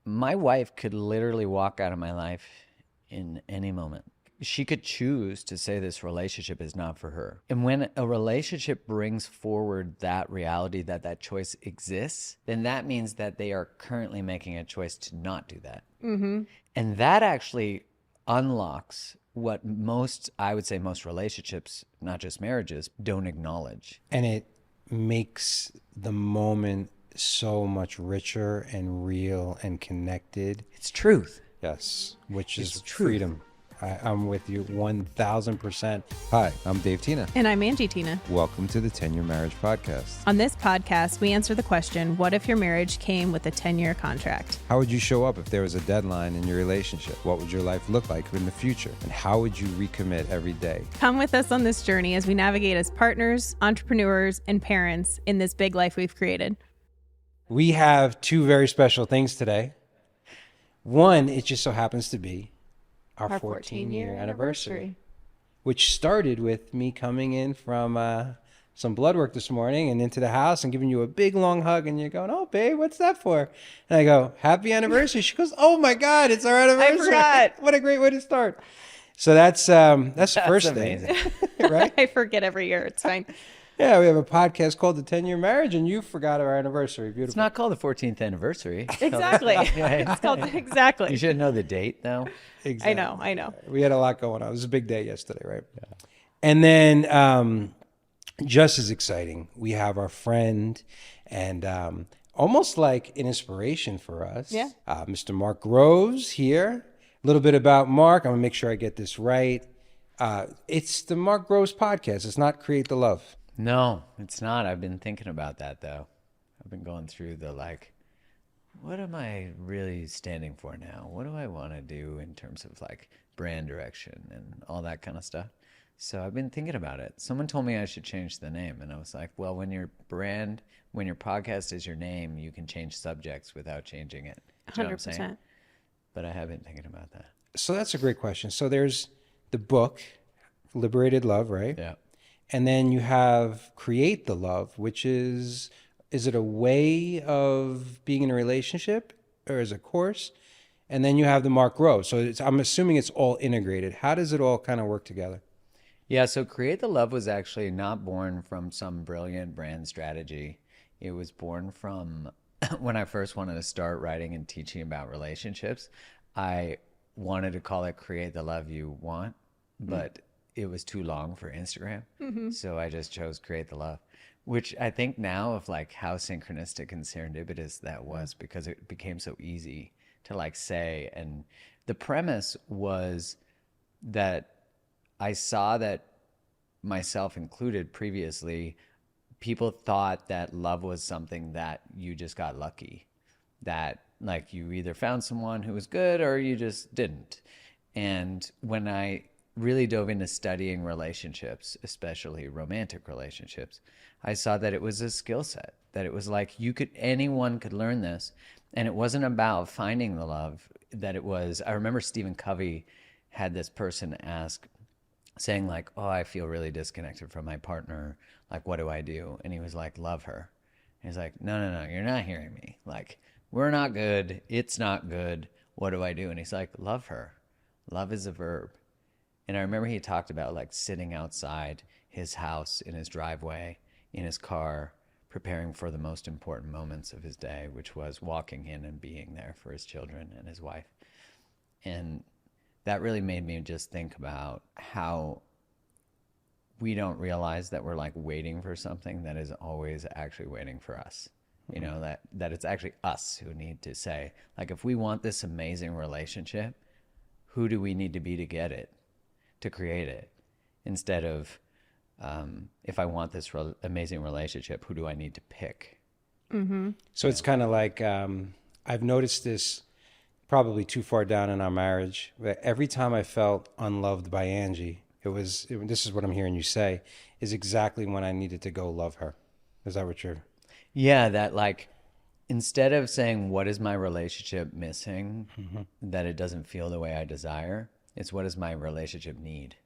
My wife could literally walk out of my life in any moment. She could choose to say this relationship is not for her. And when a relationship brings forward that reality that that choice exists, then that means that they are currently making a choice to not do that. Mm-hmm. And that actually unlocks what I would say most relationships, not just marriages, don't acknowledge. And it makes the moment so much richer and real and connected. It's truth. Yes, which It's is truth. freedom. I'm with you 1,000%. Hi, I'm Dave Tina. And I'm Angie Tina. Welcome to the 10-Year Marriage Podcast. On this podcast, we answer the question, what if your marriage came with a 10-year contract? How would you show up if there was a deadline in your relationship? What would your life look like in the future? And how would you recommit every day? Come with us on this journey as we navigate as partners, entrepreneurs, and parents in this big life we've created. We have two very special things today. One, it just so happens to be our 14-year anniversary, which started with me coming in from some blood work this morning and into the house and giving you a big long hug, and you're going, "Oh, babe, what's that for?" And I go, "Happy anniversary." She goes, "Oh my God, it's our anniversary." forgot. What a great way to start. So that's the first amazing. thing, right? I forget every year. It's fine. Yeah, we have a podcast called The 10-Year Marriage, and you forgot our anniversary. Beautiful. It's not called the 14th anniversary. Exactly. It's called exactly. You should know the date, though. Exactly. I know. We had a lot going on. It was a big day yesterday, right? Yeah. And then just as exciting, we have our friend and almost like an inspiration for us. Yeah. Mr. Mark Groves here. A little bit about Mark. I'm going to make sure I get this right. It's the Mark Groves podcast. It's not Create the Love. No, it's not. I've been thinking about that, though. I've been going through the, what am I really standing for now? What do I want to do in terms of, brand direction and all that kind of stuff? So I've been thinking about it. Someone told me I should change the name, and I was like, well, when your podcast is your name, you can change subjects without changing it. Do you know what I'm saying? 100%. But I have been thinking about that. So that's a great question. So there's the book, Liberated Love, right? Yeah. And then you have Create the Love, which is it a way of being in a relationship or is it a course? And then you have the Mark Groves. So I'm assuming it's all integrated. How does it all kind of work together? Yeah, so Create the Love was actually not born from some brilliant brand strategy. It was born from when I first wanted to start writing and teaching about relationships. I wanted to call it Create the Love You Want, but it was too long for Instagram. Mm-hmm. So I just chose Create the Love, which I think now of how synchronistic and serendipitous that was because it became so easy to say. And the premise was that I saw that myself included previously, people thought that love was something that you just got lucky, that you either found someone who was good or you just didn't. And when I really dove into studying relationships, especially romantic relationships, I saw that it was a skill set, that it was anyone could learn this. And it wasn't about finding the love, that it was, I remember Stephen Covey had this person saying oh, I feel really disconnected from my partner. What do I do? And he was like, love her. And he's like, no, you're not hearing me. We're not good. It's not good. What do I do? And he's like, love her. Love is a verb. And I remember he talked about sitting outside his house in his driveway, in his car, preparing for the most important moments of his day, which was walking in and being there for his children and his wife. And that really made me just think about how we don't realize that we're waiting for something that is always actually waiting for us. You know, that it's actually us who need to say, if we want this amazing relationship, who do we need to be to get it, to create it? Instead of, if I want this amazing relationship, who do I need to pick? Mm-hmm. So it's kind of I've noticed this probably too far down in our marriage. But every time I felt unloved by Angie, this is what I'm hearing you say, is exactly when I needed to go love her. Is that what you're... Yeah, that instead of saying, what is my relationship missing, that it doesn't feel the way I desire, it's what does my relationship need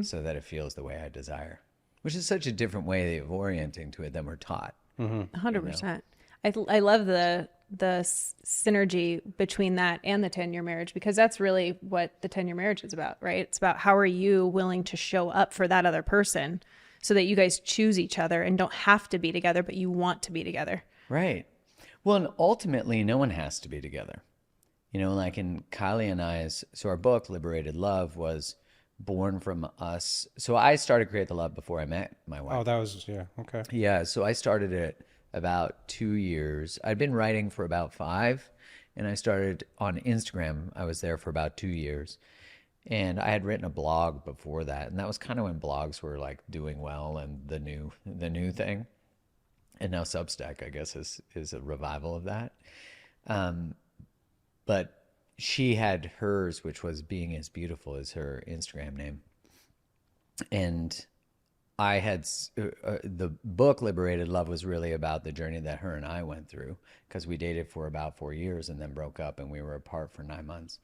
so that it feels the way I desire, which is such a different way of orienting to it than we're taught. 100%. I love the synergy between that and the 10-year marriage, because that's really what the 10-year marriage is about, right? It's about how are you willing to show up for that other person so that you guys choose each other and don't have to be together, but you want to be together. Right. Well, and ultimately, no one has to be together. Like in Kylie and I's, so our book, Liberated Love, was born from us. So I started Create the Love before I met my wife. Oh, that was, yeah, okay. Yeah, so I started it about 2 years. I'd been writing for about 5, and I started on Instagram. I was there for about 2 years. And I had written a blog before that, and that was kind of when blogs were like doing well and the new thing. And now Substack, I guess, is a revival of that. But she had hers, which was Being as Beautiful, is her Instagram name. And I had the book Liberated Love was really about the journey that her and I went through, because we dated for about 4 years and then broke up, and we were apart for 9 months,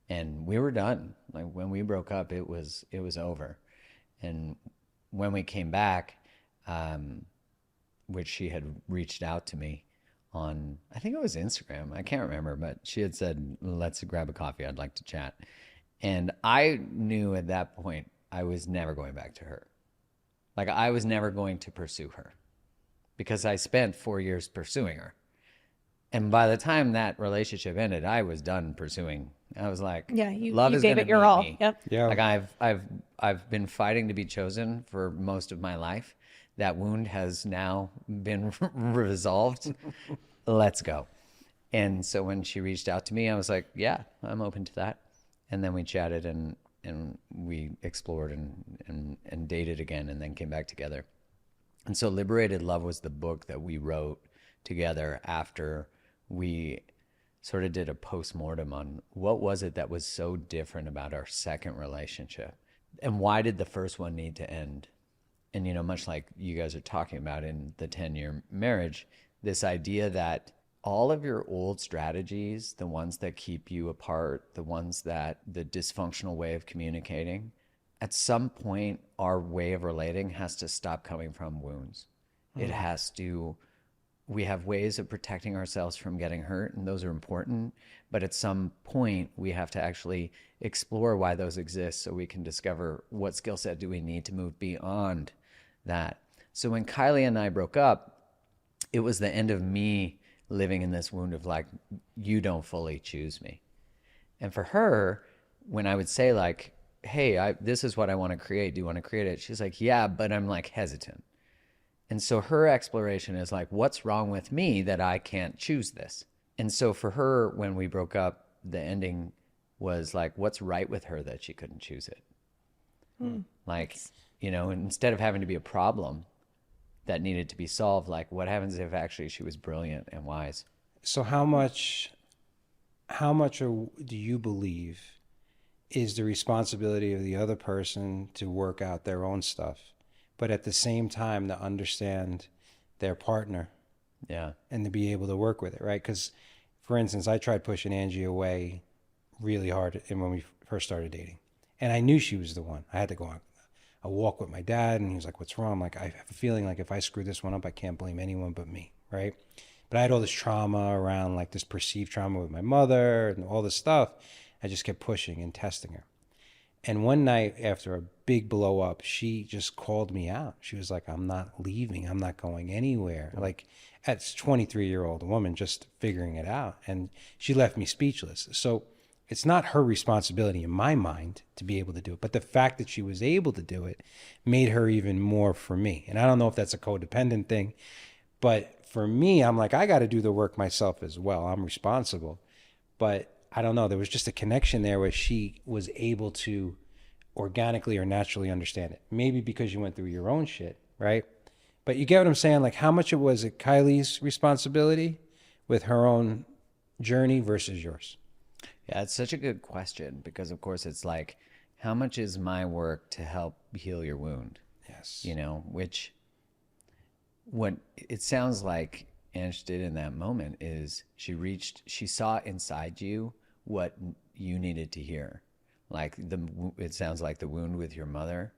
and we were done. Like when we broke up, it was over. And when we came back, which she had reached out to me on, I think it was Instagram, I can't remember, but she had said, let's grab a coffee, I'd like to chat. And I knew at that point I was never going back to her. Like I was never going to pursue her, because I spent 4 years pursuing her. And by the time that relationship ended, I was done pursuing. I was like, Yeah, you love is gave gonna it your meet all. me. Yep. Yeah. Like I've been fighting to be chosen for most of my life. That wound has now been resolved. Let's go. And so when she reached out to me, I was like, yeah, I'm open to that. And then we chatted and we explored and dated again, and then came back together. And so Liberated Love was the book that we wrote together after we sort of did a post-mortem on what was it that was so different about our second relationship, and why did the first one need to end. And much like you guys are talking about in the 10-year marriage, this idea that all of your old strategies, the ones that keep you apart, the dysfunctional way of communicating, at some point, our way of relating has to stop coming from wounds. It has to, we have ways of protecting ourselves from getting hurt, and those are important. But at some point, we have to actually explore why those exist, so we can discover what skill set do we need to move beyond that. So when Kylie and I broke up, it was the end of me living in this wound of like, you don't fully choose me. And for her, when I would say like, hey, this is what I want to create. Do you want to create it? She's like, yeah, but I'm like hesitant. And so her exploration is like, what's wrong with me that I can't choose this? And so for her, when we broke up, the ending was like, what's right with her that she couldn't choose it? Like, instead of having to be a problem that needed to be solved, like what happens if actually she was brilliant and wise? So how much do you believe is the responsibility of the other person to work out their own stuff, but at the same time to understand their partner? Yeah. And to be able to work with it, right? Because, for instance, I tried pushing Angie away really hard when we first started dating. And I knew she was the one. I had to go on a walk with my dad, and he was like, what's wrong? I'm like, I have a feeling like if I screw this one up, I can't blame anyone but me, right? But I had all this trauma around, like this perceived trauma with my mother and all this stuff. I just kept pushing and testing her. And one night after a big blow up, she just called me out. She was like, I'm not leaving. I'm not going anywhere. Like, as a 23-year-old woman just figuring it out. And she left me speechless. So it's not her responsibility in my mind to be able to do it. But the fact that she was able to do it made her even more for me. And I don't know if that's a codependent thing, but for me, I'm like, I got to do the work myself as well. I'm responsible. But I don't know. There was just a connection there where she was able to organically or naturally understand it. Maybe because you went through your own shit, right? But you get what I'm saying? Like, how much it was Kylie's responsibility with her own journey versus yours? Yeah, it's such a good question, because of course it's like, how much is my work to help heal your wound? Yes. Which what it sounds like Ange did in that moment is she saw inside you what you needed to hear. Like it sounds like the wound with your mother,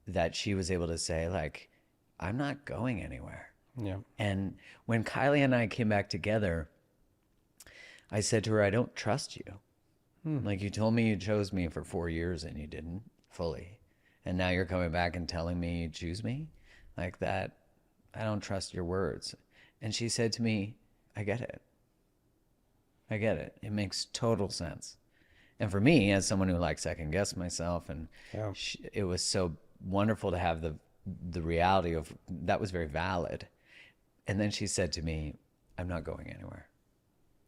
that she was able to say like, I'm not going anywhere. Yeah. And when Kylie and I came back together, I said to her, I don't trust you. Like, you told me you chose me for 4 years and you didn't fully. And now you're coming back and telling me you choose me like that. I don't trust your words. And she said to me, I get it. I get it. It makes total sense. And for me, as someone who like second guessed myself, and Yeah. it was so wonderful to have the reality of that was very valid. And then she said to me, I'm not going anywhere.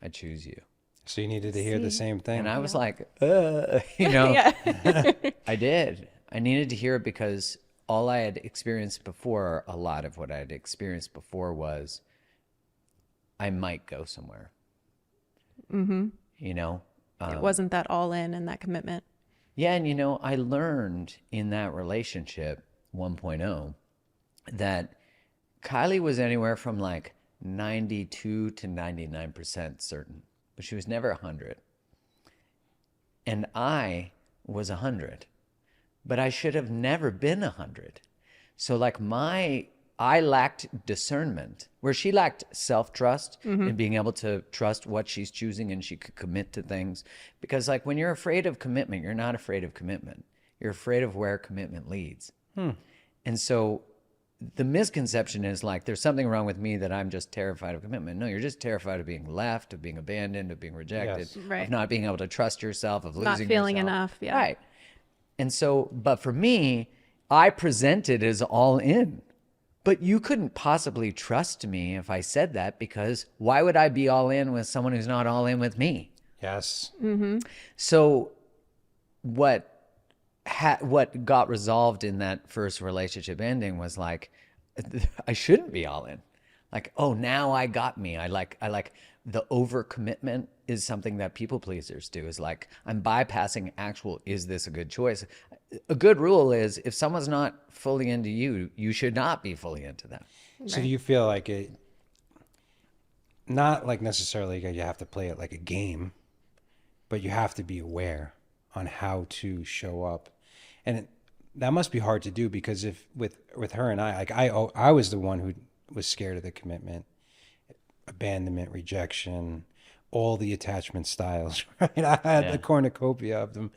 I choose you. So you needed to hear the See? same thing. And I was like, you know, Yeah. I did. I needed to hear it because all I had experienced before, a lot of what I had experienced before was I might go somewhere. You know? It wasn't that all in and that commitment. Yeah, and you know, I learned in that relationship 1.0 that Kylie was anywhere from like 92 to 99% certain, but she was never 100. And I was 100, but I should have never been 100. So like I lacked discernment, where she lacked self-trust and being able to trust what she's choosing, and she could commit to things. Because like when you're afraid of commitment, you're not afraid of commitment. You're afraid of where commitment leads. And so the misconception is like there's something wrong with me that I'm just terrified of commitment. No, you're just terrified of being left, of being abandoned, of being rejected, Yes. Right. of not being able to trust yourself, of losing Not feeling yourself. enough. Yeah. Right. And so, but for me, I presented as all in. But you couldn't possibly trust me if I said that, because why would I be all in with someone who's not all in with me? Yes. So what got resolved in that first relationship ending was like, I shouldn't be all in. Like, oh, now I got me. I like the overcommitment is something that people pleasers do, is like, I'm bypassing actual, is this a good choice? A good rule is if someone's not fully into you, you should not be fully into them. So do you feel like it, not like necessarily you have to play it like a game, but you have to be aware on how to show up. And that must be hard to do, because if with her and I, like I was the one who was scared of the commitment, abandonment, rejection, all the attachment styles, right? I had the cornucopia of them.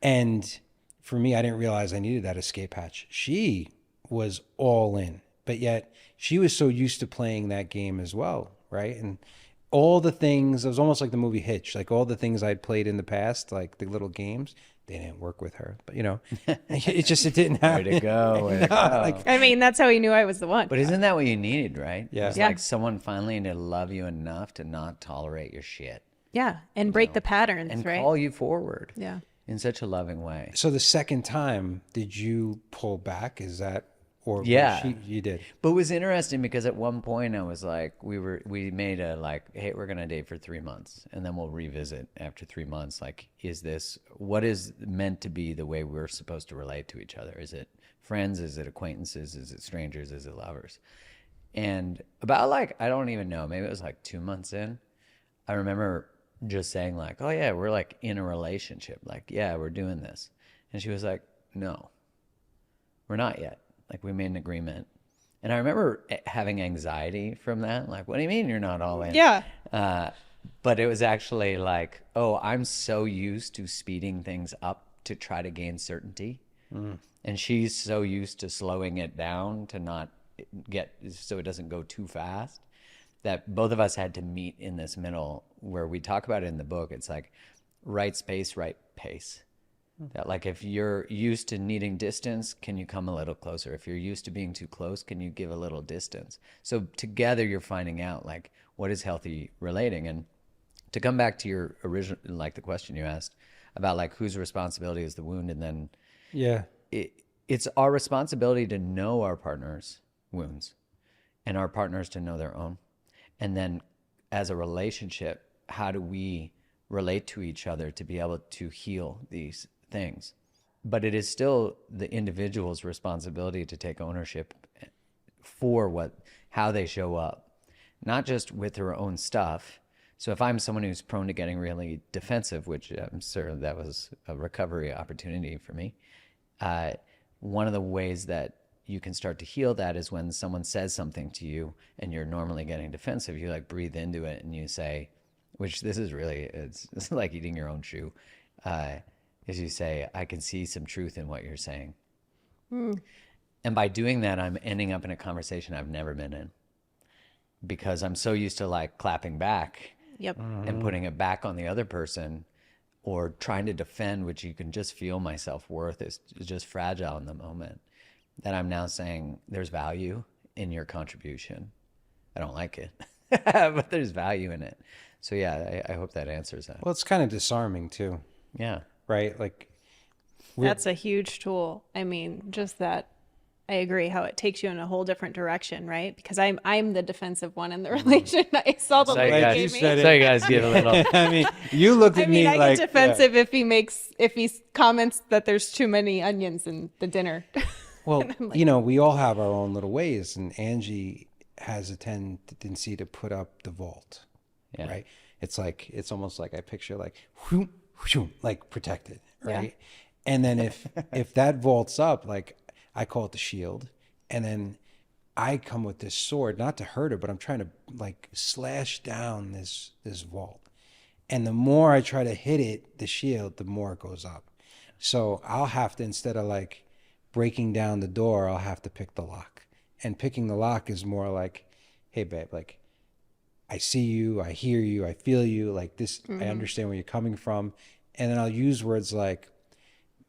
And for me, I didn't realize I needed that escape hatch. She was all in, but yet she was so used to playing that game as well, right? And all the things, it was almost like the movie Hitch, like all the things I'd played in the past, like the little games, they didn't work with her. But, it didn't happen. Way to go. Way to go. Like, I mean, that's how he knew I was the one. But isn't that what you needed, right? Yeah. It's Yeah. like someone finally to love you enough to not tolerate your shit Yeah. And break the patterns, and right? call you forward Yeah. in such a loving way. so the second time, did you pull back? Is that, or was Yeah. you did? But it was interesting because at one point I was like, we made a like, hey, we're going to date for 3 months and then we'll revisit after 3 months. Like, what is meant to be the way we're supposed to relate to each other? Is it friends? Is it acquaintances? Is it strangers? Is it lovers? And about like, I don't even know, maybe it was like 2 months in, I remember just saying like, oh yeah, we're like in a relationship. Like, yeah, we're doing this. And she was like, no, we're not yet. Like, we made an agreement. And I remember having anxiety from that. Like, what do you mean you're not all in? Yeah. But it was actually like, oh, I'm so used to speeding things up to try to gain certainty. And she's so used to slowing it down to not so it doesn't go too fast, that both of us had to meet in this middle where we talk about it in the book. It's like right space, right pace. That like, if you're used to needing distance, can you come a little closer? If you're used to being too close, can you give a little distance? So together you're finding out like what is healthy relating. And to come back to your original, like the question you asked about like whose responsibility is the wound, and then Yeah. it's our responsibility to know our partner's wounds and our partners to know their own. And then as a relationship, how do we relate to each other to be able to heal these things? But it is still the individual's responsibility to take ownership for how they show up, not just with their own stuff. So if I'm someone who's prone to getting really defensive, which I'm sure that was a recovery opportunity for me, one of the ways that you can start to heal that is when someone says something to you and you're normally getting defensive, you like breathe into it and you say, which this is really, it's like eating your own shoe, is you say, I can see some truth in what you're saying. And by doing that, I'm ending up in a conversation I've never been in because I'm so used to like clapping back Yep. and putting it back on the other person or trying to defend, which you can just feel my self-worth is just fragile in the moment, that I'm now saying there's value in your contribution. I don't like it, but there's value in it. So yeah, I hope that answers that. Well, it's kind of disarming too, Yeah. right? Like, That's a huge tool. I mean, just that. I agree how it takes you in a whole different direction, right? Because I'm the defensive one in the relation. I saw the So look you he guys, gave you me. said it. so you guys give a little. I mean, you looked at I mean, me I like get defensive if he comments that there's too many onions in the dinner. Well, you know, we all have our own little ways, and Angie has a tendency to put up the vault, Yeah. right? It's like, it's almost like I picture like, whoom, whoom, like protected, right? And then if that vault's up, like I call it the shield, and then I come with this sword, not to hurt her, but I'm trying to like slash down this vault. And the more I try to hit it, the shield, the more it goes up. So I'll have to, instead of like breaking down the door, I'll have to pick the lock. And picking the lock is more like, hey babe, like I see you, I hear you, I feel you, like this, I understand where you're coming from. And then I'll use words like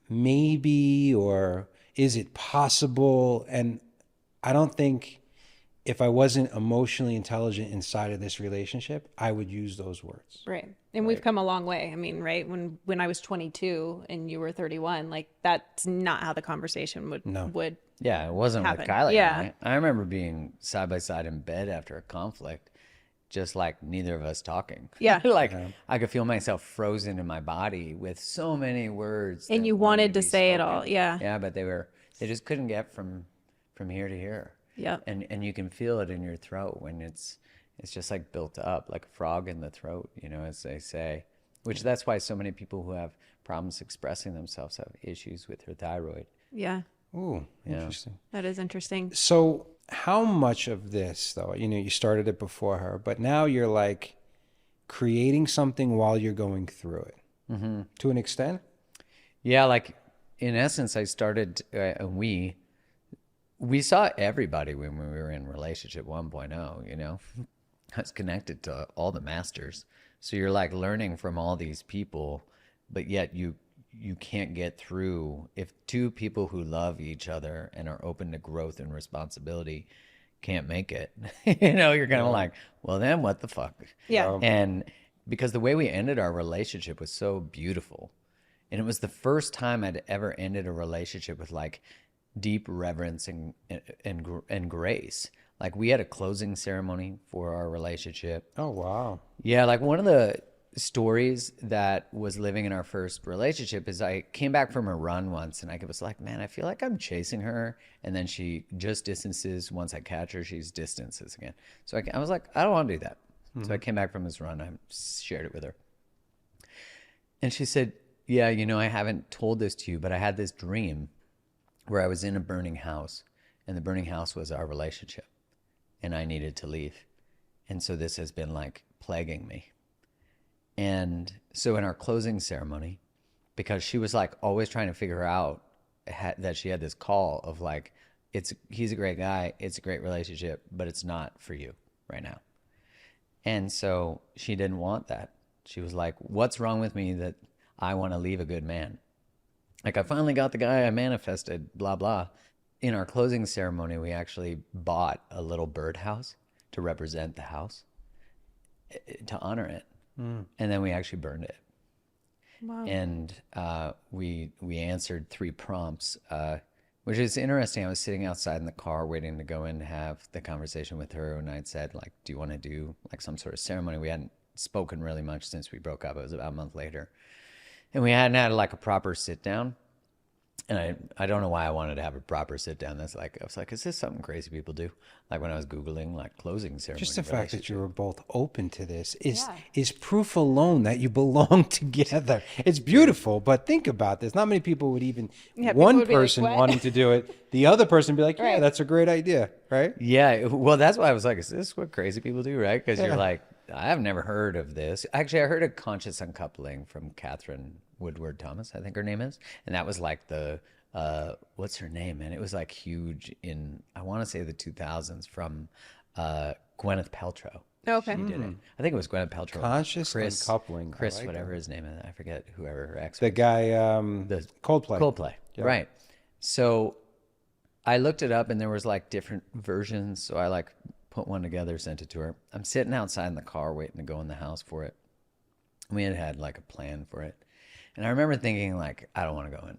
maybe, or is it possible? And I don't think if I wasn't emotionally intelligent inside of this relationship, I would use those words. Right. And we've come a long way. I mean, right? When I was 22 and you were 31, like that's not how the conversation would Yeah, it wasn't happen. with Kylie. Yeah. I remember being side by side in bed after a conflict, just like neither of us talking. Yeah. Like I could feel myself frozen in my body with so many words. And that you wanted to be say it spoken. all. Yeah. Yeah, but they just couldn't get from here to here. Yeah. And you can feel it in your throat when it's just like built up, like a frog in the throat, you know, as they say. Which that's why so many people who have problems expressing themselves have issues with their thyroid. Yeah. Ooh, Yeah. interesting. That is interesting. So how much of this though, you know, you started it before her, but now you're like creating something while you're going through it to an extent? Yeah, like in essence, I started, we saw everybody when we were in relationship 1.0, you know. I was connected to all the masters. So you're like learning from all these people, but yet you can't get through if two people who love each other and are open to growth and responsibility can't make it. You know, you're kind of like, well, then what the fuck? Yeah. And because the way we ended our relationship was so beautiful. And it was the first time I'd ever ended a relationship with like deep reverence and grace. Like we had a closing ceremony for our relationship. Oh, wow. Yeah, like one of the stories that was living in our first relationship is I came back from a run once and I was like, man, I feel like I'm chasing her. And then she just distances. Once I catch her, she's distances again. So I was like, I don't want to do that. So I came back from this run. I shared it with her. And she said, yeah, you know, I haven't told this to you, but I had this dream where I was in a burning house, and the burning house was our relationship, and I needed to leave. And so this has been like plaguing me. And so in our closing ceremony, because she was like always trying to figure out that she had this call of like, he's a great guy, it's a great relationship, but it's not for you right now. And so she didn't want that. She was like, what's wrong with me that I want to leave a good man? Like I finally got the guy I manifested, blah, blah. In our closing ceremony, we actually bought a little birdhouse to represent the house, to honor it. And then we actually burned it. Wow. And we answered 3 prompts, which is interesting. I was sitting outside in the car waiting to go in to have the conversation with her. And I'd said, like, do you want to do like some sort of ceremony? We hadn't spoken really much since we broke up. It was about a month later. And we hadn't had like a proper sit down. And I don't know why I wanted to have a proper sit down. That's like, I was like, is this something crazy people do? Like when I was Googling like closing ceremony. Just the fact that you were both open to this is Yeah. is proof alone that you belong together. It's beautiful, but think about this. Not many people would even people one would be like, person "What?" wanting to do it, the other person be like, yeah, Right. that's a great idea, right? Yeah, well, that's why I was like, is this what crazy people do, right? Because you're like, I've never heard of this. Actually, I heard of conscious uncoupling from Catherine Woodward Thomas, I think her name is. And that was like the, what's her name, man? It was like huge in, I want to say the 2000s from Gwyneth Paltrow. Okay. She did it. I think it was Gwyneth Paltrow. Conscious uncoupling. I Chris, like whatever that. his name is. I forget whoever her ex The was. guy, The Coldplay. Coldplay. Right. So I looked it up and there was like different versions. So I like put one together, sent it to her. I'm sitting outside in the car waiting to go in the house for it. We had like a plan for it. And I remember thinking like, I don't want to go in.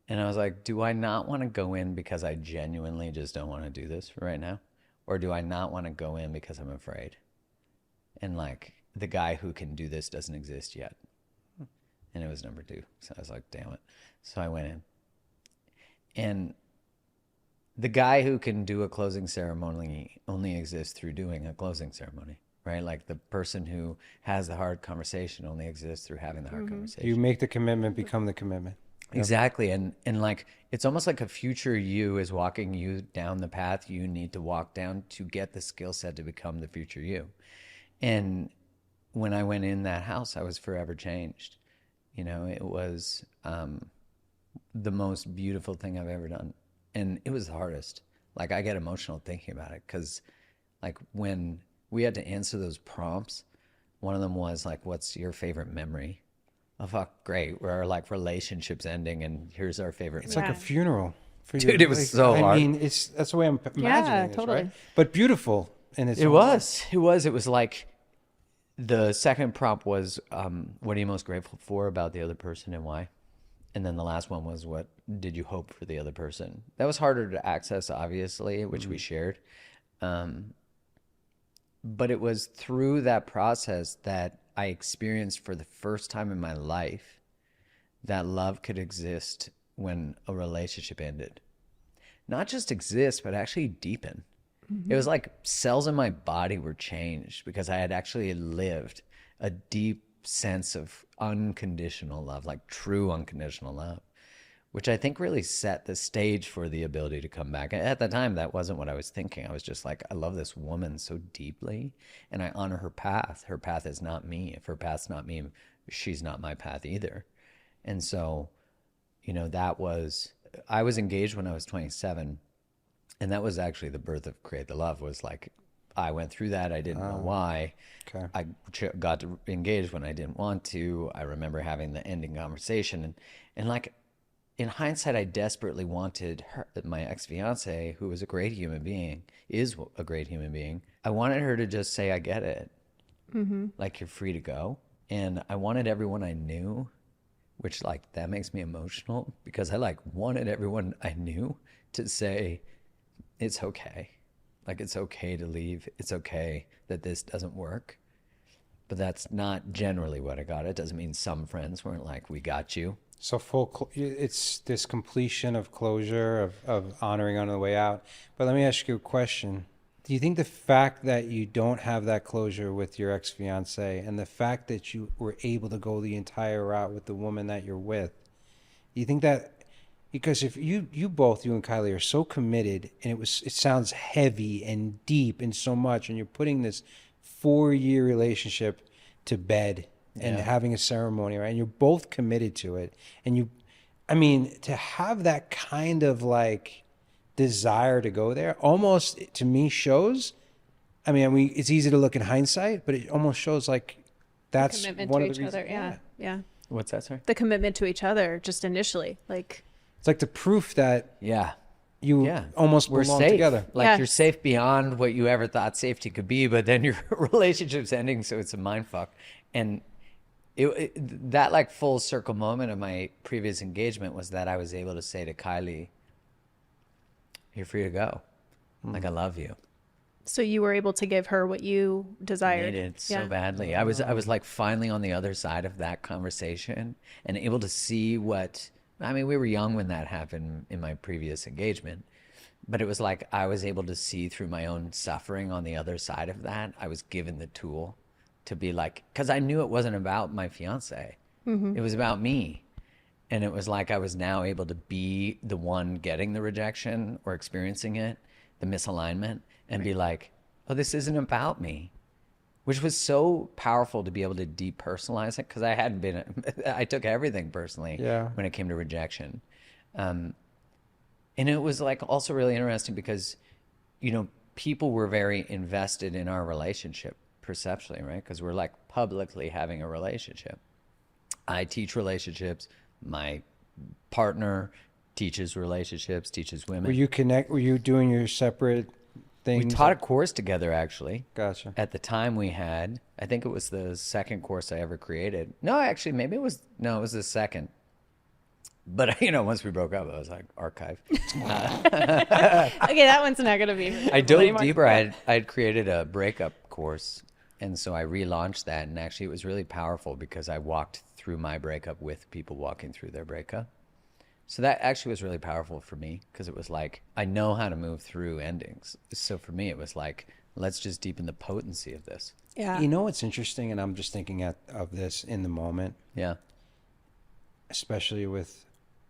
And I was like, do I not want to go in because I genuinely just don't want to do this right now? Or do I not want to go in because I'm afraid? And like the guy who can do this doesn't exist yet. And it was number 2. So I was like, damn it. So I went in. And the guy who can do a closing ceremony only exists through doing a closing ceremony, right? Like the person who has the hard conversation only exists through having the hard conversation. You make the commitment, become the commitment. Exactly. And like it's almost like a future you is walking you down the path you need to walk down to get the skill set to become the future you. And when I went in that house, I was forever changed. You know, it was the most beautiful thing I've ever done. And it was the hardest. Like I get emotional thinking about it because like when we had to answer those prompts, one of them was like, what's your favorite memory? Oh, fuck, great. We're like relationships ending and here's our favorite It's memory. like a funeral. For Dude, it was so I hard. mean, that's the way I'm imagining this, totally. right? But beautiful in its It own was. It was. It was like the second prompt was, what are you most grateful for about the other person and why? And then the last one was, what did you hope for the other person? That was harder to access, obviously, which we shared. But it was through that process that I experienced for the first time in my life that love could exist when a relationship ended. Not just exist, but actually deepen. It was like cells in my body were changed because I had actually lived a deep sense of unconditional love, like true unconditional love, which I think really set the stage for the ability to come back. At the time, that wasn't what I was thinking. I was just like, I love this woman so deeply and I honor her path. Her path is not me. If her path's not me, she's not my path either. And so, you know, I was engaged when I was 27. And that was actually the birth of Create the Love. Was like, I went through that. I didn't know why. Okay. I got to engage when I didn't want to. I remember having the ending conversation. And like, in hindsight, I desperately wanted her, my ex-fiance, who was a great human being, is a great human being. I wanted her to just say, I get it. Like, you're free to go. And I wanted everyone I knew, which like, that makes me emotional because I like wanted everyone I knew to say, it's okay. Like, it's okay to leave. It's okay that this doesn't work. But that's not generally what I got. It doesn't mean some friends weren't like, we got you. So it's this completion of closure, of honoring on the way out. But let me ask you a question. Do you think the fact that you don't have that closure with your ex-fiance and the fact that you were able to go the entire route with the woman that you're with, do you think that, because if you and Kylie are so committed and it sounds heavy and deep and so much, and you're putting this 4-year relationship to bed and having a ceremony, right? And you're both committed to it. And to have that kind of like desire to go there almost to me shows, it's easy to look in hindsight, but it almost shows like that's Commitment one to of each the reasons. other. Yeah. What's that, sorry? The commitment to each other just initially. Like, It's like the proof that Yeah. you almost We're belong safe. together. Like, Yes. you're safe beyond what you ever thought safety could be, but then your relationship's ending, so it's a mind fuck. And that like full circle moment of my previous engagement was that I was able to say to Kylie, you're free to go. Like, I love you. so you were able to give her what you desired. Needed so badly. I was like finally on the other side of that conversation and able to see what I mean, we were young when that happened in my previous engagement, but it was like I was able to see through my own suffering on the other side of that. I was given the tool to be like, because I knew it wasn't about my fiance. It was about me. And it was like I was now able to be the one getting the rejection or experiencing it, the misalignment, and be like, oh, this isn't about me, which was so powerful to be able to depersonalize it, because I hadn't been, I took everything personally Yeah. when it came to rejection. And it was like also really interesting because, you know, people were very invested in our relationship perceptually, right? Because we're like publicly having a relationship. I teach relationships. My partner teaches relationships, teaches women. Were you doing your separate We things? taught a course together, actually. Gotcha. At the time we had, I think it was the second course I ever created. No, actually, maybe it was the second. But, you know, once we broke up, I was like, archive. Okay, that one's not going to be. I dove anymore. deeper. I'd created a breakup course. And so I relaunched that. And actually, it was really powerful because I walked through my breakup with people walking through their breakup. So that actually was really powerful for me because it was like, I know how to move through endings. So for me, it was like, let's just deepen the potency of this. Yeah. You know what's interesting, and I'm just thinking of this in the moment, Yeah. especially with,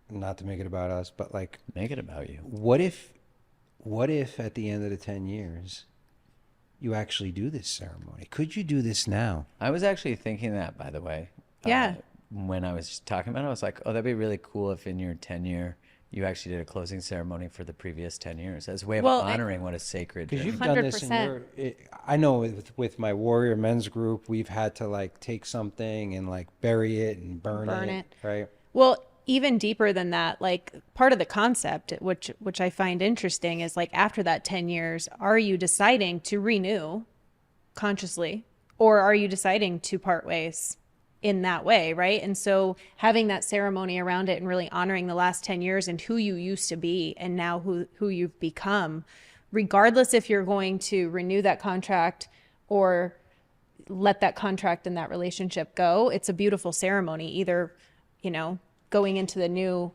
not to make it about us, but like, Make it about you. what if at the end of the 10 years, you actually do this ceremony? Could you do this now? I was actually thinking that, by the way. Yeah. When I was talking about it, I was like, oh, that'd be really cool if in your 10-year, you actually did a closing ceremony for the previous 10 years as a way of Well, honoring what a sacred Because journey. you've done this in 100%. I know with my warrior men's group, we've had to like take something and like bury it and burn it, right? Well, even deeper than that, like part of the concept, which I find interesting, is like after that 10 years, are you deciding to renew consciously, or are you deciding to part ways in that way, right? And so having that ceremony around it and really honoring the last 10 years and who you used to be and now who you've become, regardless if you're going to renew that contract or let that contract and that relationship go, it's a beautiful ceremony, either, you know, going into the new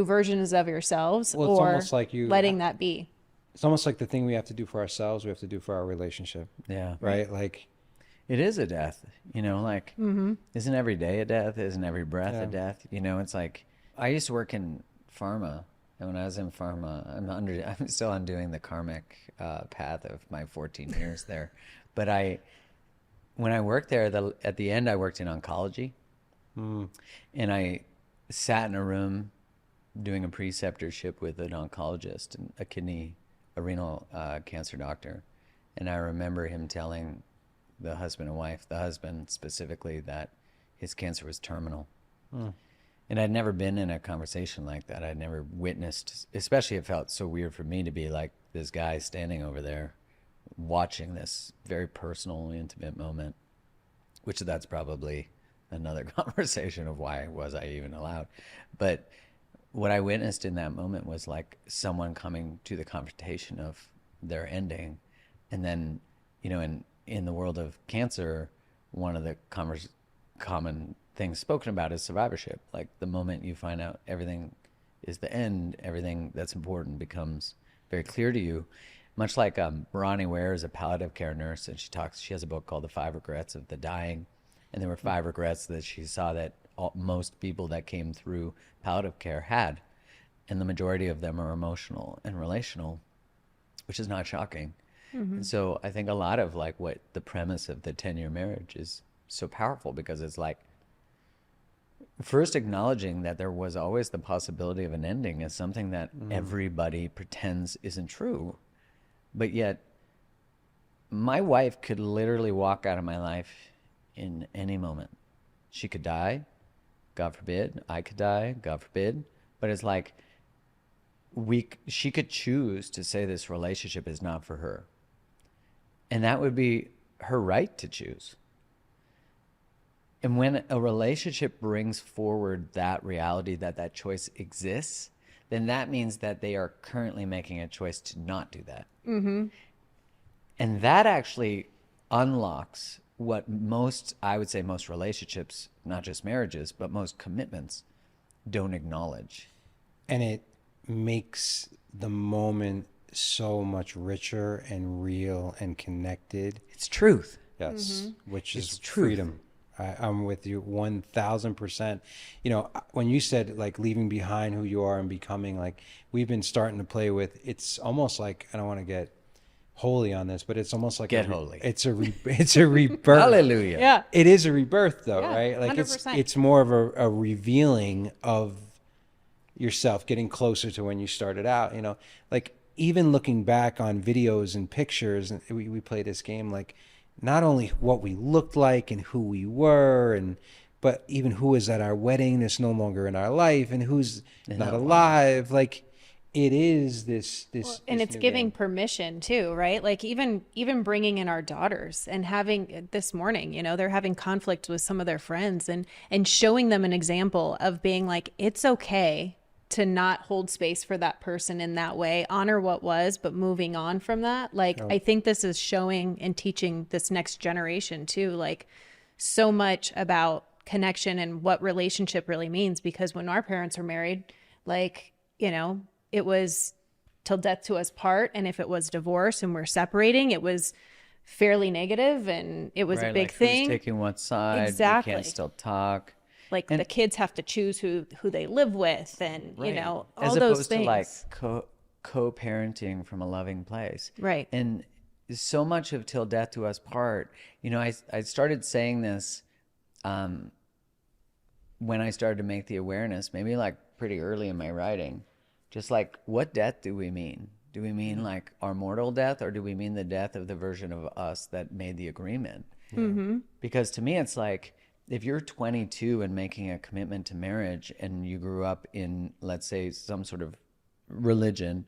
versions of yourselves, Well, it's or almost like letting that be. It's almost like the thing we have to do for ourselves, we have to do for our relationship, Yeah. right? Like, It is a death, you know, like, isn't every day a death? Isn't every breath a death? You know, it's like, I used to work in pharma. And when I was in pharma, I'm still undoing the karmic path of my 14 years there. But when I worked there, at the end, I worked in oncology. And I sat in a room doing a preceptorship with an oncologist and a renal cancer doctor. And I remember him telling the husband and wife, the husband specifically, that his cancer was terminal. And I'd never been in a conversation like that. I'd never witnessed, especially it felt so weird for me to be like this guy standing over there watching this very personal, intimate moment, which that's probably another conversation of why was I even allowed. But what I witnessed in that moment was like someone coming to the confrontation of their ending. And then, you know, in the world of cancer, one of the common things spoken about is survivorship. Like the moment you find out everything is the end, everything that's important becomes very clear to you. Much like Ronnie Ware is a palliative care nurse, and she has a book called The 5 Regrets of the Dying. And there were 5 regrets that she saw that most people that came through palliative care had. And the majority of them are emotional and relational, which is not shocking. And so I think a lot of like what the premise of the 10-year marriage is so powerful, because it's like first acknowledging that there was always the possibility of an ending is something that everybody pretends isn't true. But yet my wife could literally walk out of my life in any moment. She could die, God forbid. I could die, God forbid. But it's like she could choose to say this relationship is not for her. And that would be her right to choose. And when a relationship brings forward that reality that choice exists, then that means that they are currently making a choice to not do that. And that actually unlocks what I would say most relationships, not just marriages, but most commitments don't acknowledge. And it makes the moment so much richer and real and connected. It's truth. Yes, which is It's truth. freedom. I'm with you 1000%. You know, when you said like leaving behind who you are and becoming, like we've been starting to play with, it's almost like, I don't want to get holy on this, but it's almost like Get holy. It's a rebirth. Hallelujah. Yeah. It is a rebirth though, Yeah, right? Like 100%. it's more of a revealing of yourself, getting closer to when you started out, you know, like even looking back on videos and pictures, and we play this game, like not only what we looked like and who we were, and but even who is at our wedding that's no longer in our life and who's not alive. Like it is this And this it's new giving game. permission too, right? Like even bringing in our daughters and having this morning, you know, they're having conflict with some of their friends, and showing them an example of being like, it's okay to not hold space for that person in that way, honor what was, but moving on from that. Like, I think this is showing and teaching this next generation too, like so much about connection and what relationship really means. Because when our parents were married, like, you know, it was till death to us part. And if it was divorce and we're separating, it was fairly negative and it was a big like thing. Who's taking what side? Exactly. You can't still talk. Like the kids have to choose who they live with, and you know, all As those opposed things. to like co-parenting from a loving place. Right. And so much of till death do us part, you know, I started saying this when I started to make the awareness, maybe like pretty early in my writing, just like, what death do we mean? Do we mean like our mortal death, or do we mean the death of the version of us that made the agreement? Mm-hmm. Because to me, it's like, if you're 22 and making a commitment to marriage and you grew up in, let's say, some sort of religion,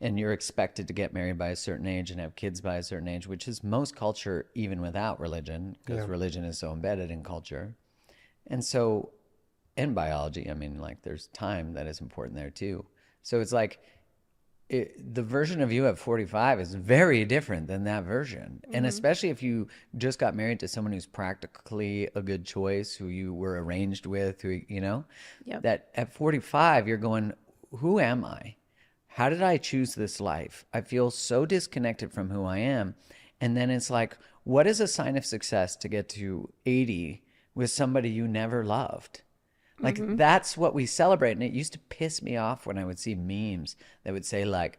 and you're expected to get married by a certain age and have kids by a certain age, which is most culture, even without religion, because religion is so embedded in culture. And so, and biology, I mean, like there's time that is important there too. So it's like, the version of you at 45 is very different than that version. And especially if you just got married to someone who's practically a good choice, who you were arranged with, who, you know, that at 45, you're going, who am I? How did I choose this life? I feel so disconnected from who I am. And then it's like, what is a sign of success to get to 80 with somebody you never loved? Like, that's what we celebrate. And it used to piss me off when I would see memes that would say like,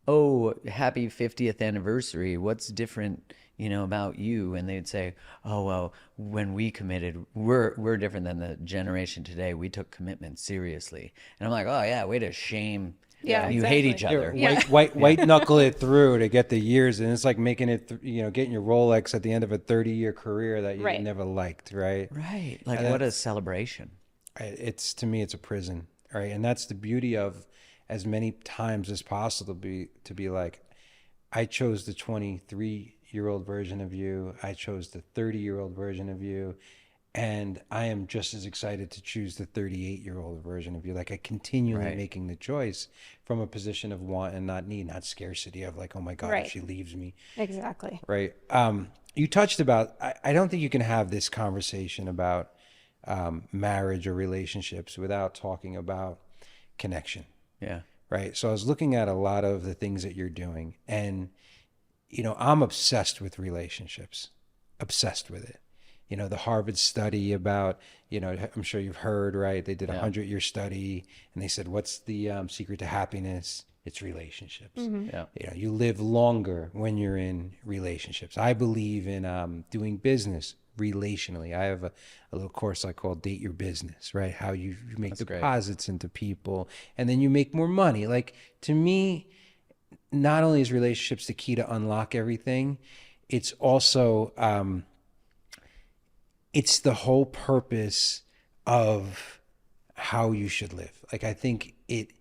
oh, happy 50th anniversary. What's different, you know, about you? And they'd say, oh, well, when we committed, we're different than the generation today. We took commitment seriously. And I'm like, oh yeah, way to shame. Yeah, You hate exactly. each other. White knuckle it through to get the years, and it's like making it, you know, getting your Rolex at the end of a 30-year career that you Right. never liked, right? Right. Like, And what a celebration. It's, to me, it's a prison, right? And that's the beauty of, as many times as possible, to be like, I chose the 23-year-old version of you, I chose the 30-year-old version of you, and I am just as excited to choose the 38-year-old version of you. Like, I continually making the choice from a position of want and not need, not scarcity of like, oh my God, Right. if she leaves me. Exactly. Right. You touched about, I don't think you can have this conversation about marriage or relationships without talking about connection. Yeah. Right. So I was looking at a lot of the things that you're doing, and, you know, I'm obsessed with relationships, obsessed with it. You know, the Harvard study about, you know, I'm sure you've heard, right? They did a 100-year study, and they said, what's the secret to happiness? It's relationships. Yeah. You know, you live longer when you're in relationships. I believe in doing business relationally. I have a little course I call Date Your Business, right? How you make deposits into people, and then you make more money. Like, to me, not only is relationships the key to unlock everything, it's also it's the whole purpose of how you should live. Like, I think it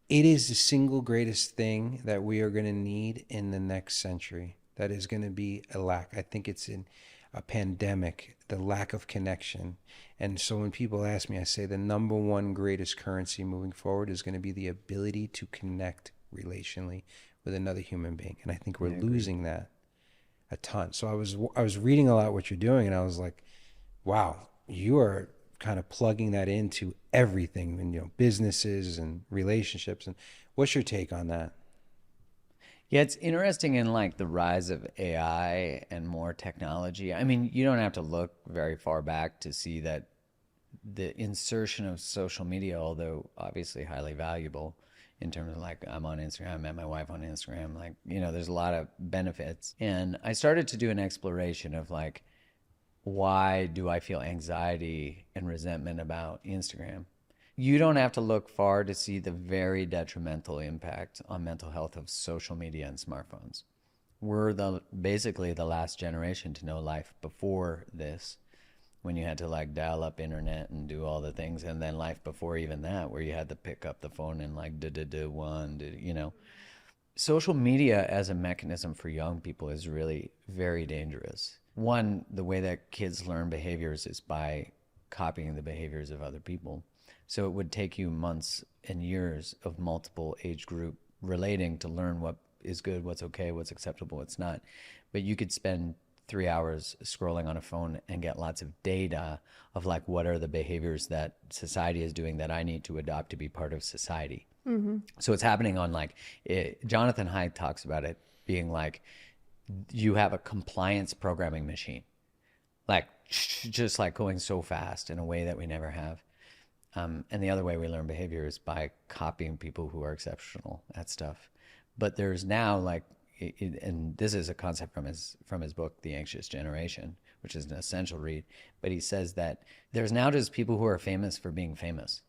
is the single greatest thing that we are going to need in the next century. That is going to be a lack. I think it's in a pandemic, the lack of connection. And so when people ask me, I say the number one greatest currency moving forward is going to be the ability to connect relationally with another human being. And I think we're losing that a ton. So I was reading a lot what you're doing, and I was like, wow, you are kind of plugging that into everything, and, you know, businesses and relationships. And what's your take on that? Yeah, it's interesting in like the rise of AI and more technology. I mean, you don't have to look very far back to see that the insertion of social media, although obviously highly valuable in terms of like I'm on Instagram, I met my wife on Instagram, like, you know, there's a lot of benefits. And I started to do an exploration of like, why do I feel anxiety and resentment about Instagram? You don't have to look far to see the very detrimental impact on mental health of social media and smartphones. We're basically the last generation to know life before this, when you had to like dial up internet and do all the things, and then life before even that, where you had to pick up the phone and like you know. Social media as a mechanism for young people is really very dangerous. One, the way that kids learn behaviors is by copying the behaviors of other people. So it would take you months and years of multiple age group relating to learn what is good, what's okay, what's acceptable, what's not. But you could spend 3 hours scrolling on a phone and get lots of data of like, what are the behaviors that society is doing that I need to adopt to be part of society. Mm-hmm. So it's happening on like, Jonathan Haidt talks about it being like, you have a compliance programming machine, like just like going so fast in a way that we never have. And the other way we learn behavior is by copying people who are exceptional at stuff. But there's now like, and this is a concept from his book, The Anxious Generation, which is an essential read. But he says that there's now just people who are famous for being famous.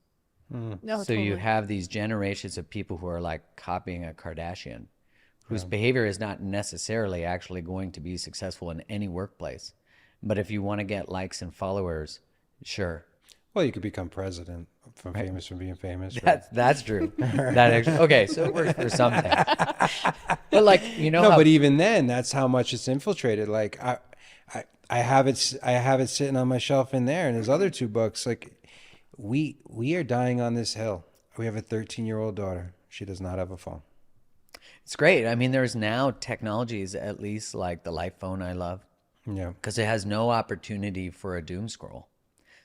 No, So totally. you have these generations of people who are like copying a Kardashian, whose behavior is not necessarily actually going to be successful in any workplace. But if you want to get likes and followers, sure. Well, you could become president from famous from being famous. That's true. That actually, okay, so it works for something. But like, you know, No, how, but even then, that's how much it's infiltrated. Like I have it sitting on my shelf in there, and his other two books. Like we are dying on this hill. We have a 13-year-old daughter. She does not have a phone. it's great. I mean, there's now technologies, at least like the Light phone I love, Yeah. because it has no opportunity for a doom scroll.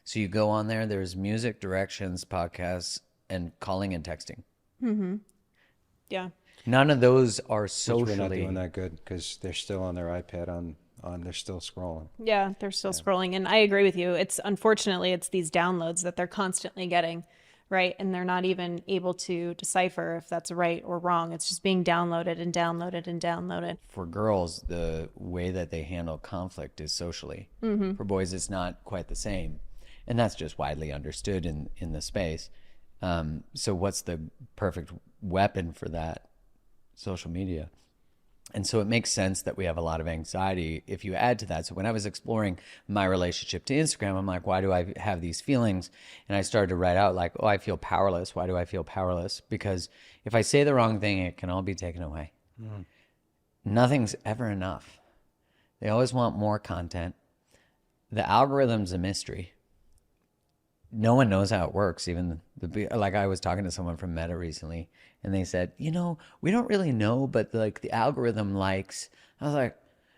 So you go on there, there's music, directions, podcasts, and calling and texting. Yeah. None of those are Which socially. we're not doing that good because they're still on their iPad on they're still scrolling. Yeah, they're still scrolling. And I agree with you. It's unfortunately, it's these downloads that they're constantly getting, right? And they're not even able to decipher if that's right or wrong. It's just being downloaded and downloaded and downloaded. For girls, the way that they handle conflict is socially. For boys, it's not quite the same. And that's just widely understood in the space. So what's the perfect weapon for that? Social media. And so it makes sense that we have a lot of anxiety if you add to that. So when I was exploring my relationship to Instagram, I'm like, why do I have these feelings? And I started to write out like, oh, I feel powerless. Why do I feel powerless? Because if I say the wrong thing, it can all be taken away. Nothing's ever enough. They always want more content. The algorithm's a mystery. No one knows how it works. Even like I was talking to someone from Meta recently, and they said, you know, we don't really know, but like the algorithm likes. I was like,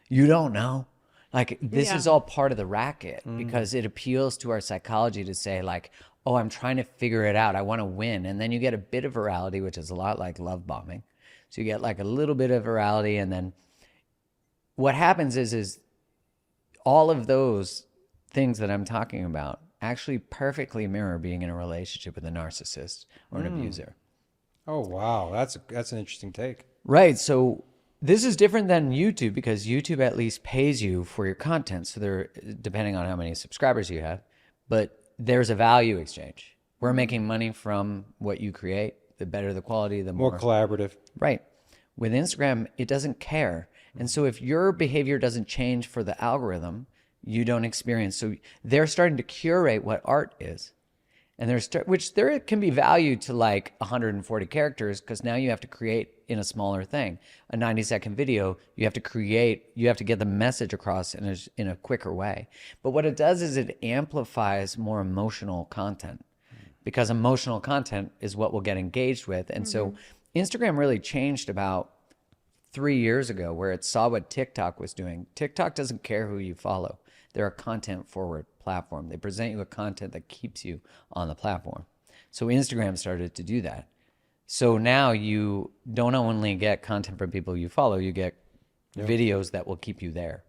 you don't know? Like this is all part of the racket because it appeals to our psychology to say like, oh, I'm trying to figure it out. I want to win. And then you get a bit of virality, which is a lot like love bombing. So you get like a little bit of virality, and then what happens is all of those things that I'm talking about actually perfectly mirror being in a relationship with a narcissist or an abuser. Oh wow, that's an interesting take. Right. So this is different than YouTube because YouTube at least pays you for your content. So they're depending on how many subscribers you have, but there's a value exchange. We're making money from what you create. The better the quality, the More more. collaborative. Right. With Instagram, it doesn't care. And so if your behavior doesn't change for the algorithm, you don't experience. So they're starting to curate what art is. And which there can be value to like 140 characters because now you have to create in a smaller thing. A 90-second video, you have to get the message across in a quicker way. But what it does is it amplifies more emotional content because emotional content is what we'll get engaged with. And so Instagram really changed about 3 years ago where it saw what TikTok was doing. TikTok doesn't care who you follow. They're a content forward platform. They present you with content that keeps you on the platform. So Instagram started to do that. So now you don't only get content from people you follow, you get videos that will keep you there.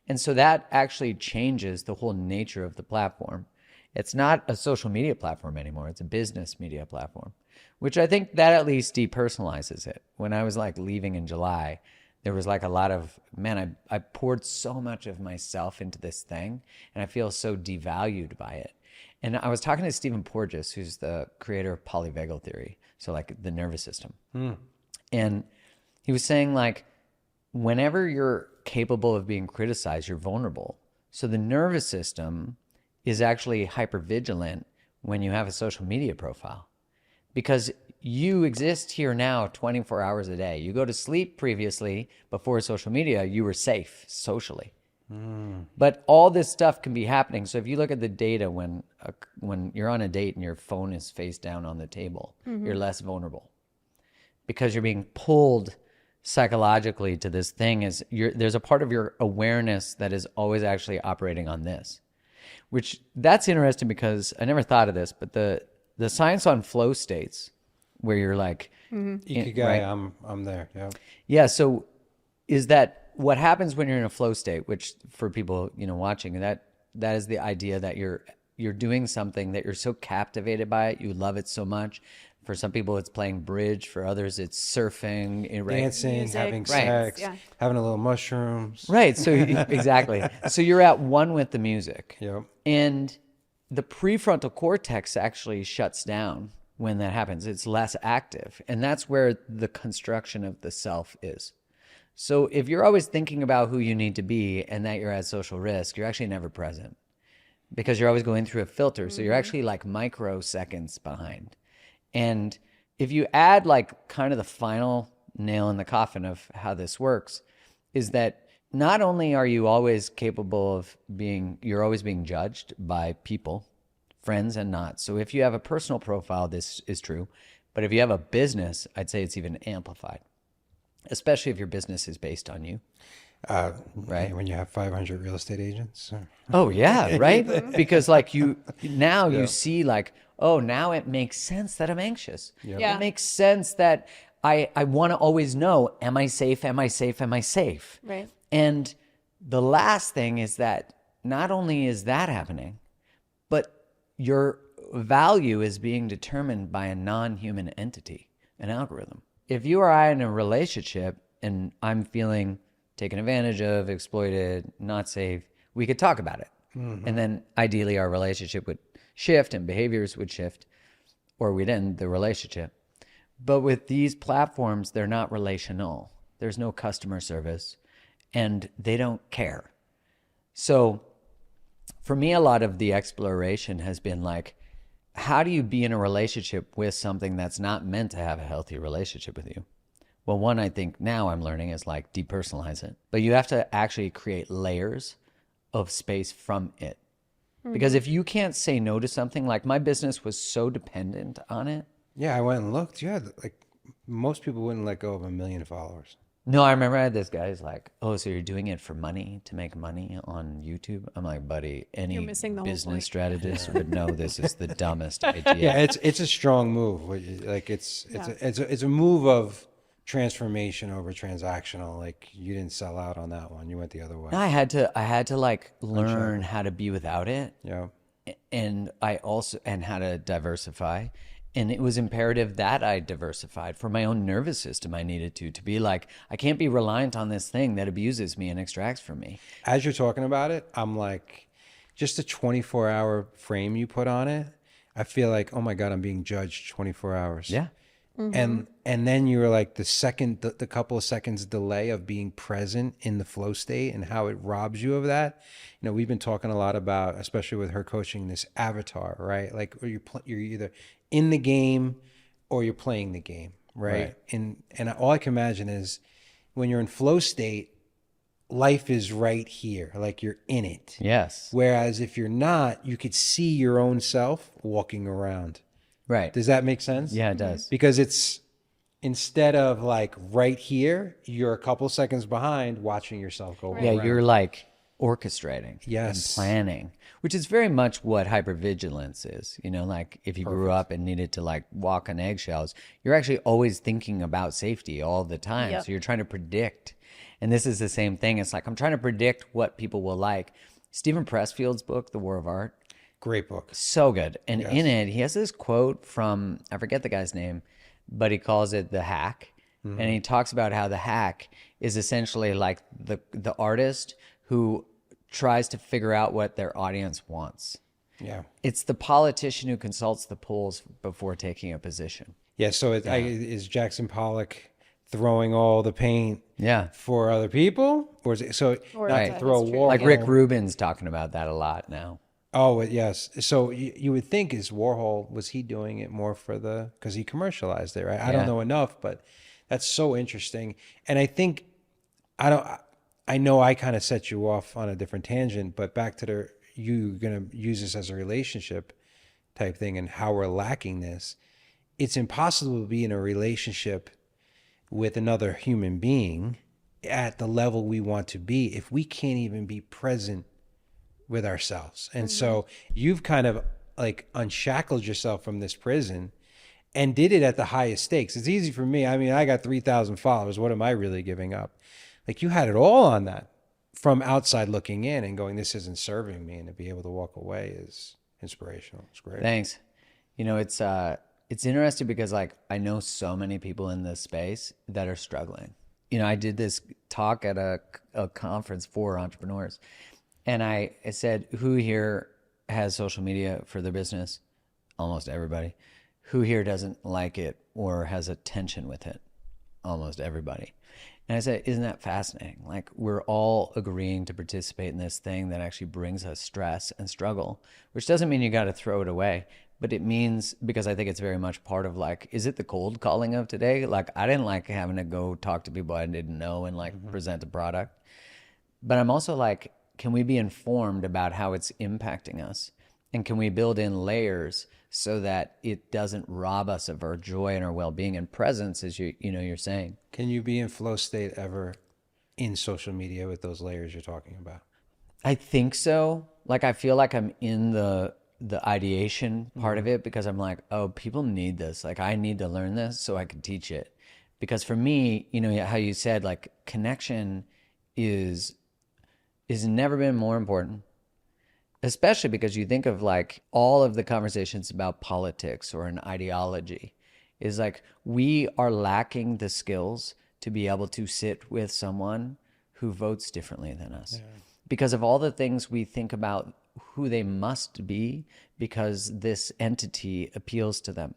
And so that actually changes the whole nature of the platform. It's not a social media platform anymore. It's a business media platform, which I think that at least depersonalizes it. When I was like leaving in July, there was like a lot of, man, I poured so much of myself into this thing and I feel so devalued by it. And I was talking to Stephen Porges, who's the creator of polyvagal theory. So like the nervous system. And he was saying like, whenever you're capable of being criticized, you're vulnerable. So the nervous system is actually hypervigilant when you have a social media profile because you exist here now 24 hours a day. You go to sleep previously before social media, you were safe socially. But all this stuff can be happening. So if you look at the data when you're on a date and your phone is face down on the table, you're less vulnerable because you're being pulled psychologically to this thing. There's a part of your awareness that is always actually operating on this, which that's interesting because I never thought of this, but the science on flow states where you're like, Ikigai, right? I'm there. Yeah. Yeah. So is that what happens when you're in a flow state, which for people, watching that is the idea that you're doing something that you're so captivated by it. You love it so much. For some people, it's playing bridge. For others, it's surfing, dancing, music, having sex, having a little mushrooms. Right. So exactly. So you're at one with the music. Yep. And the prefrontal cortex actually shuts down when that happens. It's less active. And that's where the construction of the self is. So if you're always thinking about who you need to be and that you're at social risk, you're actually never present because you're always going through a filter. So you're actually like microseconds behind. And if you add like kind of the final nail in the coffin of how this works is that not only are you always capable of you're always being judged by people, friends and not. So if you have a personal profile, this is true. But if you have a business, I'd say it's even amplified, especially if your business is based on you. Right. When you have 500 real estate agents. Oh yeah. Right. Because like you see like, oh, now it makes sense that I'm anxious. Yep. Yeah. It makes sense that I want to always know, am I safe? Am I safe? Am I safe? Right. And the last thing is that not only is that happening, but your value is being determined by a non-human entity, an algorithm. If you or I are in a relationship and I'm feeling taken advantage of, exploited, not safe, we could talk about it. And then ideally our relationship would shift and behaviors would shift or we'd end the relationship. But with these platforms, they're not relational. There's no customer service and they don't care. So for me, a lot of the exploration has been like, how do you be in a relationship with something that's not meant to have a healthy relationship with you? Well, one I think now I'm learning is like depersonalize it. But you have to actually create layers of space from it. Because if you can't say no to something, like my business was so dependent on it. Yeah, I went and looked. Yeah, like most people wouldn't let go of 1 million followers. No, I remember I had this guy who's like, oh, so you're doing it for money, to make money on YouTube? I'm like, buddy, any You're missing the whole business point. strategist would know this is the dumbest idea. Yeah, it's a strong move. Like it's a move of transformation over transactional. Like you didn't sell out on that one. You went the other way. I had to like learn how to be without it. Yeah. And how to diversify. And it was imperative that I diversified for my own nervous system. I needed to be like, I can't be reliant on this thing that abuses me and extracts from me. As you're talking about it, I'm like, just a 24-hour frame you put on it, I feel like, oh my God, I'm being judged 24 hours. Yeah. And then you're like the couple of seconds delay of being present in the flow state and how it robs you of that. You know, we've been talking a lot about, especially with her coaching, this avatar, right? Like you're either in the game or you're playing the game, right? And all I can imagine is when you're in flow state, life is right here, like you're in it. Yes. Whereas if you're not, you could see your own self walking around. Right. Does that make sense? Yeah, it does. Because it's instead of like right here, you're a couple seconds behind watching yourself go Yeah, around. you're like orchestrating and Yes. planning, which is very much what hypervigilance is. You know, like if you grew up and needed to like walk on eggshells, you're actually always thinking about safety all the time. Yep. So you're trying to predict. And this is the same thing. It's like I'm trying to predict what people will like. Stephen Pressfield's book, The War of Art, Great book. so good. And Yes. in it, he has this quote from, I forget the guy's name, but he calls it the hack. And he talks about how the hack is essentially like the artist who tries to figure out what their audience wants. Yeah. It's the politician who consults the polls before taking a position. Yeah. So is Jackson Pollock throwing all the paint Yeah. for other people? Or is it so Or not it's to a throw history. Warhol? Like Rick Rubin's talking about that a lot now. Oh, yes. So you would think is Warhol, was he doing it more for because he commercialized it, right? I don't Yeah. know enough, but that's so interesting. And I think, I know I kind of set you off on a different tangent, but back to you're going to use this as a relationship type thing and how we're lacking this. It's impossible to be in a relationship with another human being at the level we want to be if we can't even be present with ourselves. And so you've kind of like unshackled yourself from this prison and did it at the highest stakes. It's easy for me. I mean, I got 3,000 followers. What am I really giving up? Like you had it all on that from outside looking in and going, this isn't serving me. And to be able to walk away is inspirational. It's great. Thanks. You know, it's interesting because like I know so many people in this space that are struggling. You know, I did this talk at a conference for entrepreneurs, and I said, who here has social media for their business? Almost everybody. Who here doesn't like it or has a tension with it? Almost everybody. And I said, isn't that fascinating? Like we're all agreeing to participate in this thing that actually brings us stress and struggle, which doesn't mean you got to throw it away. But it means, because I think it's very much part of like, is it the cold calling of today? Like I didn't like having to go talk to people I didn't know and like present a product. But I'm also like, can we be informed about how it's impacting us? And can we build in layers so that it doesn't rob us of our joy and our well-being and presence, as you're saying? Can you be in flow state ever in social media with those layers you're talking about? I think so. Like I feel like I'm in the ideation part of it because I'm like, oh, people need this. Like I need to learn this so I can teach it. Because for me, you know how you said like connection is never been more important. Especially because you think of like all of the conversations about politics or an ideology is like we are lacking the skills to be able to sit with someone who votes differently than us. Yeah. Because of all the things we think about who they must be because this entity appeals to them.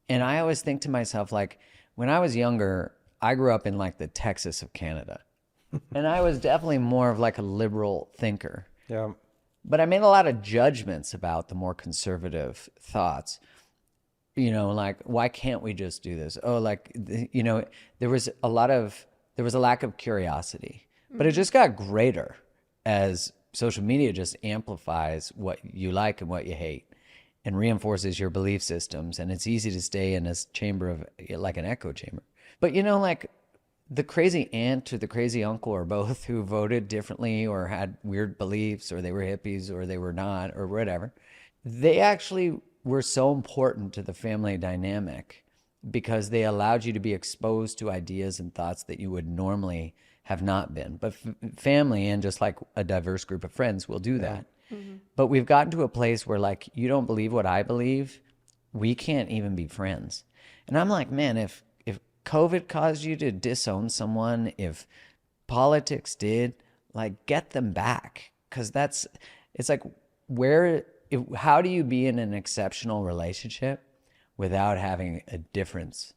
And I always think to myself, like when I was younger, I grew up in like the Texas of Canada. And I was definitely more of like a liberal thinker. Yeah. But I made a lot of judgments about the more conservative thoughts. You know, like, why can't we just do this? Oh, like, you know, there was a lack of curiosity. But it just got greater as social media just amplifies what you like and what you hate and reinforces your belief systems. And it's easy to stay in this chamber of, like an echo chamber. But, you know, like, the crazy aunt or the crazy uncle or both who voted differently or had weird beliefs or they were hippies or they were not or whatever, they actually were so important to the family dynamic because they allowed you to be exposed to ideas and thoughts that you would normally have not been. But family and just like a diverse group of friends will do that. Mm-hmm. But we've gotten to a place where like, you don't believe what I believe, we can't even be friends. And I'm like, man, if COVID caused you to disown someone, if politics did, like get them back. Cause it's like how do you be in an exceptional relationship without having a difference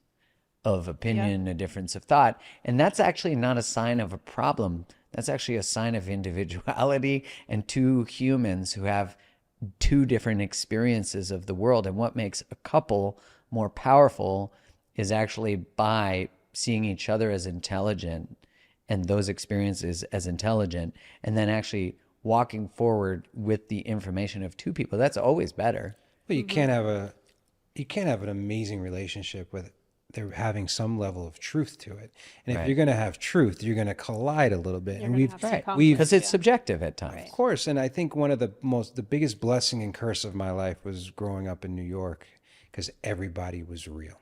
of opinion, a difference of thought? And that's actually not a sign of a problem. That's actually a sign of individuality and two humans who have two different experiences of the world. And what makes a couple more powerful is actually by seeing each other as intelligent and those experiences as intelligent, and then actually walking forward with the information of two people. That's always better. But you can't have an amazing relationship with they're having some level of truth to it. And if Right. you're going to have truth, you're going to collide a little bit. You're And gonna we've have some Right. conflict, Because it's yeah. subjective at times. Right. Of course, and I think one of the biggest blessing and curse of my life was growing up in New York, because everybody was real,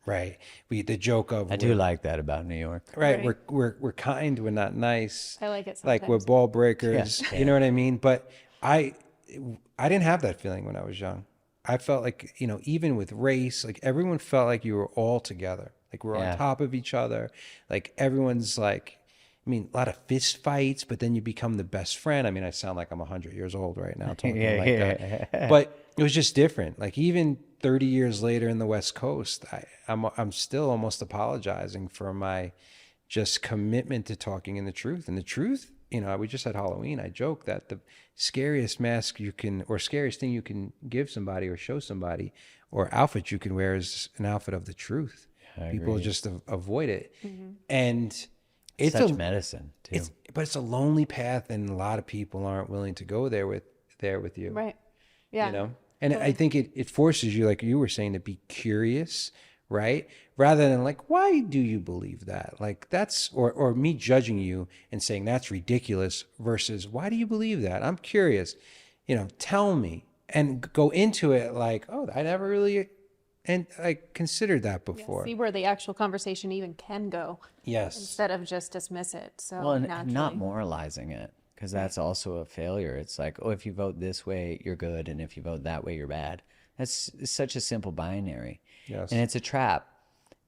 right? The joke of I do like that about New York. right, Right. we're kind, we're not nice, I like it like we're sometimes. ball breakers, Yeah. you know what I mean? But I didn't have that feeling when I was young. I felt like, even with race, like everyone felt like you were all together, like we're Yeah. on top of each other, like everyone's like, I mean, a lot of fist fights, but then you become the best friend. I mean, I sound like I'm 100 years old right now talking like that. But it was just different. Like even 30 years later in the West Coast, I'm still almost apologizing for my just commitment to talking in the truth. And the truth, we just had Halloween. I joke that the scariest mask or scariest thing you can give somebody or show somebody or outfit you can wear is an outfit of the truth. I People agree. just avoid it. And it's Such medicine, too. but it's a lonely path, and a lot of people aren't willing to go there with you. Right. Yeah. And I think it forces you, like you were saying, to be curious, right? Rather than like, why do you believe that? Like that's, or me judging you and saying that's ridiculous versus why do you believe that? I'm curious, tell me, and go into it like, oh, I never really, and I considered that Yeah, before. see where the actual conversation even can go Yes. instead of just dismiss it. So Well, and naturally. not moralizing it, because that's also a failure. It's like, oh, if you vote this way, you're good, and if you vote that way, you're bad. That's such a simple binary. Yes. And it's a trap.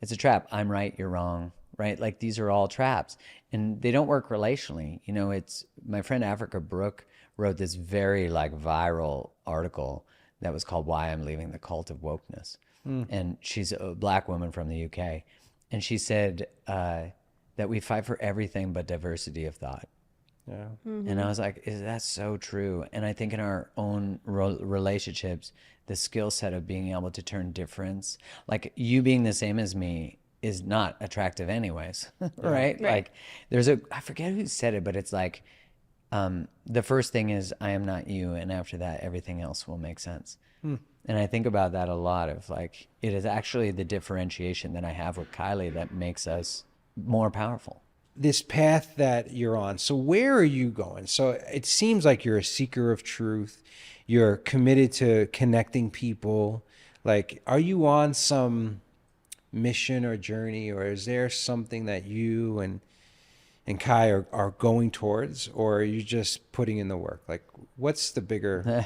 It's a trap. I'm right, you're wrong, right? Like these are all traps, and they don't work relationally. It's my friend Africa Brooke wrote this very like viral article that was called "Why I'm Leaving the Cult of Wokeness," and she's a black woman from the UK, and she said that we fight for everything but diversity of thought. Yeah. And I was like, is that so true? And I think in our own relationships, the skill set of being able to turn difference, like you being the same as me, is not attractive anyways, right? Like I forget who said it, but it's like, the first thing is I am not you. And after that, everything else will make sense. And I think about that a lot of like, it is actually the differentiation that I have with Kylie that makes us more powerful. This path that you're on. So where are you going? So it seems like you're a seeker of truth. You're committed to connecting people. Like, are you on some mission or journey, or is there something that you and Kai are going towards, or are you just putting in the work? Like, what's the bigger?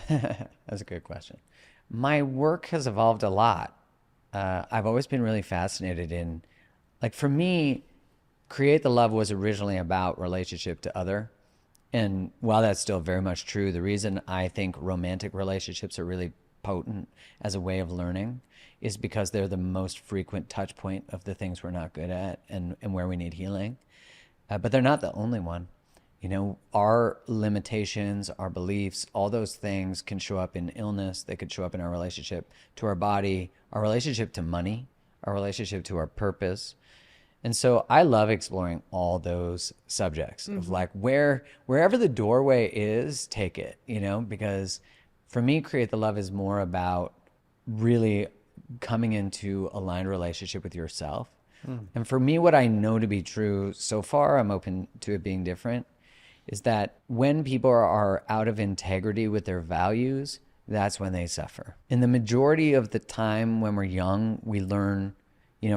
That's a good question. My work has evolved a lot. I've always been really fascinated in, like, for me, Create the Love was originally about relationship to other. And while that's still very much true, the reason I think romantic relationships are really potent as a way of learning is because they're the most frequent touch point of the things we're not good at and where we need healing. But they're not the only one. Our limitations, our beliefs, all those things can show up in illness. They could show up in our relationship to our body, our relationship to money, our relationship to our purpose. And so I love exploring all those subjects of like wherever the doorway is, take it, because for me, Create the Love is more about really coming into aligned relationship with yourself. And for me, what I know to be true so far, I'm open to it being different, is that when people are out of integrity with their values, that's when they suffer. And the majority of the time when we're young, we learn,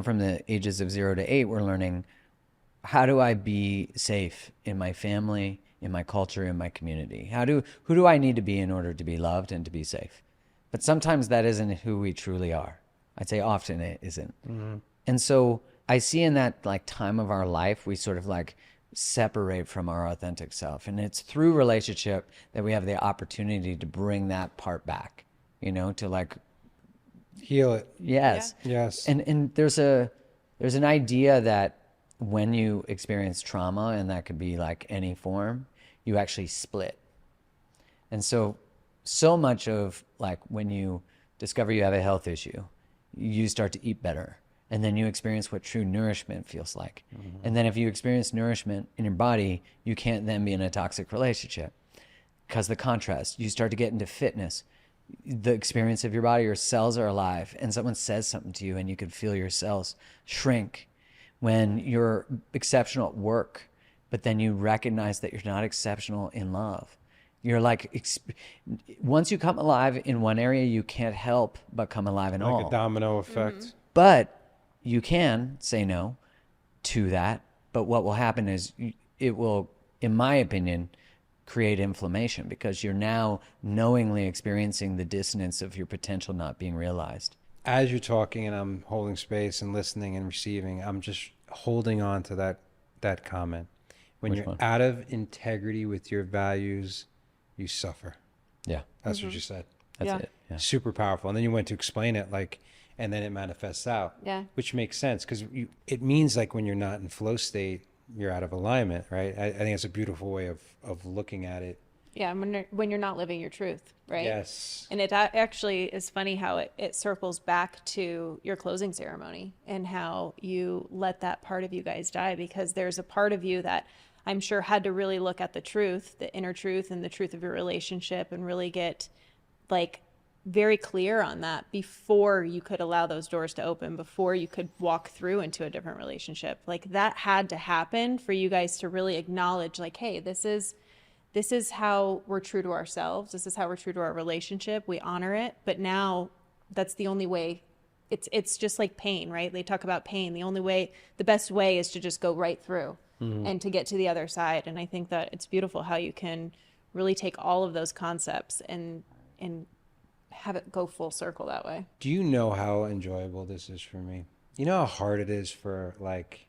from the ages of 0 to 8, we're learning, how do I be safe in my family, in my culture, in my community? Who do I need to be in order to be loved and to be safe? But sometimes that isn't who we truly are. I'd say often it isn't. And so I see in that like time of our life, we sort of like separate from our authentic self. And it's through relationship that we have the opportunity to bring that part back, to like, Heal it. yes. Yes. And there's an idea that when you experience trauma, and that could be like any form, you actually split. And so much of like when you discover you have a health issue, you start to eat better. And then you experience what true nourishment feels like. And then if you experience nourishment in your body, you can't then be in a toxic relationship. Because the contrast, you start to get into fitness. the experience of your body. Your cells are alive, and someone says something to you and you can feel your cells shrink. When you're exceptional at work, but then you recognize that you're not exceptional in love. You're like, once you come alive in one area, you can't help but come alive in all. Like a domino effect. But you can say no to that. But what will happen is it will, in my opinion, create inflammation, because you're now knowingly experiencing the dissonance of your potential not being realized. As you're talking and I'm holding space and listening and receiving, I'm just holding on to that comment. When Which you're one? out of integrity with your values, you suffer. Yeah, That's what you said. that's Yeah. it. Yeah. Super powerful. And then you went to explain it, like, and then it manifests out. Yeah. Which makes sense, because it means like when you're not in flow state, you're out of alignment, right? I think it's a beautiful way of looking at it. Yeah. And when you're not living your truth, right? Yes. And it actually is funny how it circles back to your closing ceremony and how you let that part of you guys die, because there's a part of you that I'm sure had to really look at the truth, the inner truth and the truth of your relationship, and really get like very clear on that before you could allow those doors to open, before you could walk through into a different relationship. Like that had to happen for you guys to really acknowledge, like, hey, this is how we're true to ourselves. This is how we're true to our relationship. We honor it. But now that's the only way. It's just like pain, right? They talk about pain. The best way is to just go right through and to get to the other side. And I think that it's beautiful how you can really take all of those concepts and have it go full circle that way. Do you know how enjoyable this is for me? You know how hard it is for like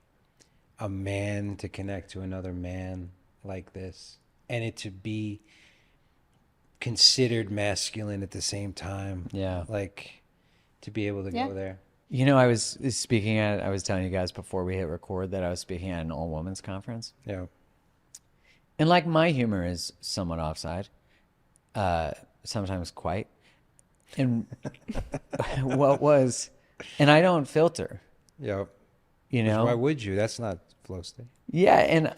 a man to connect to another man like this, and it to be considered masculine at the same time. Yeah. Like to be able to Yeah. go there. You know, I was telling you guys before we hit record that I was speaking at an all women's conference. Yeah. And like my humor is somewhat offside, sometimes quite. And and I don't filter, Yeah. you know? Why would you? That's not flow state. Yeah. And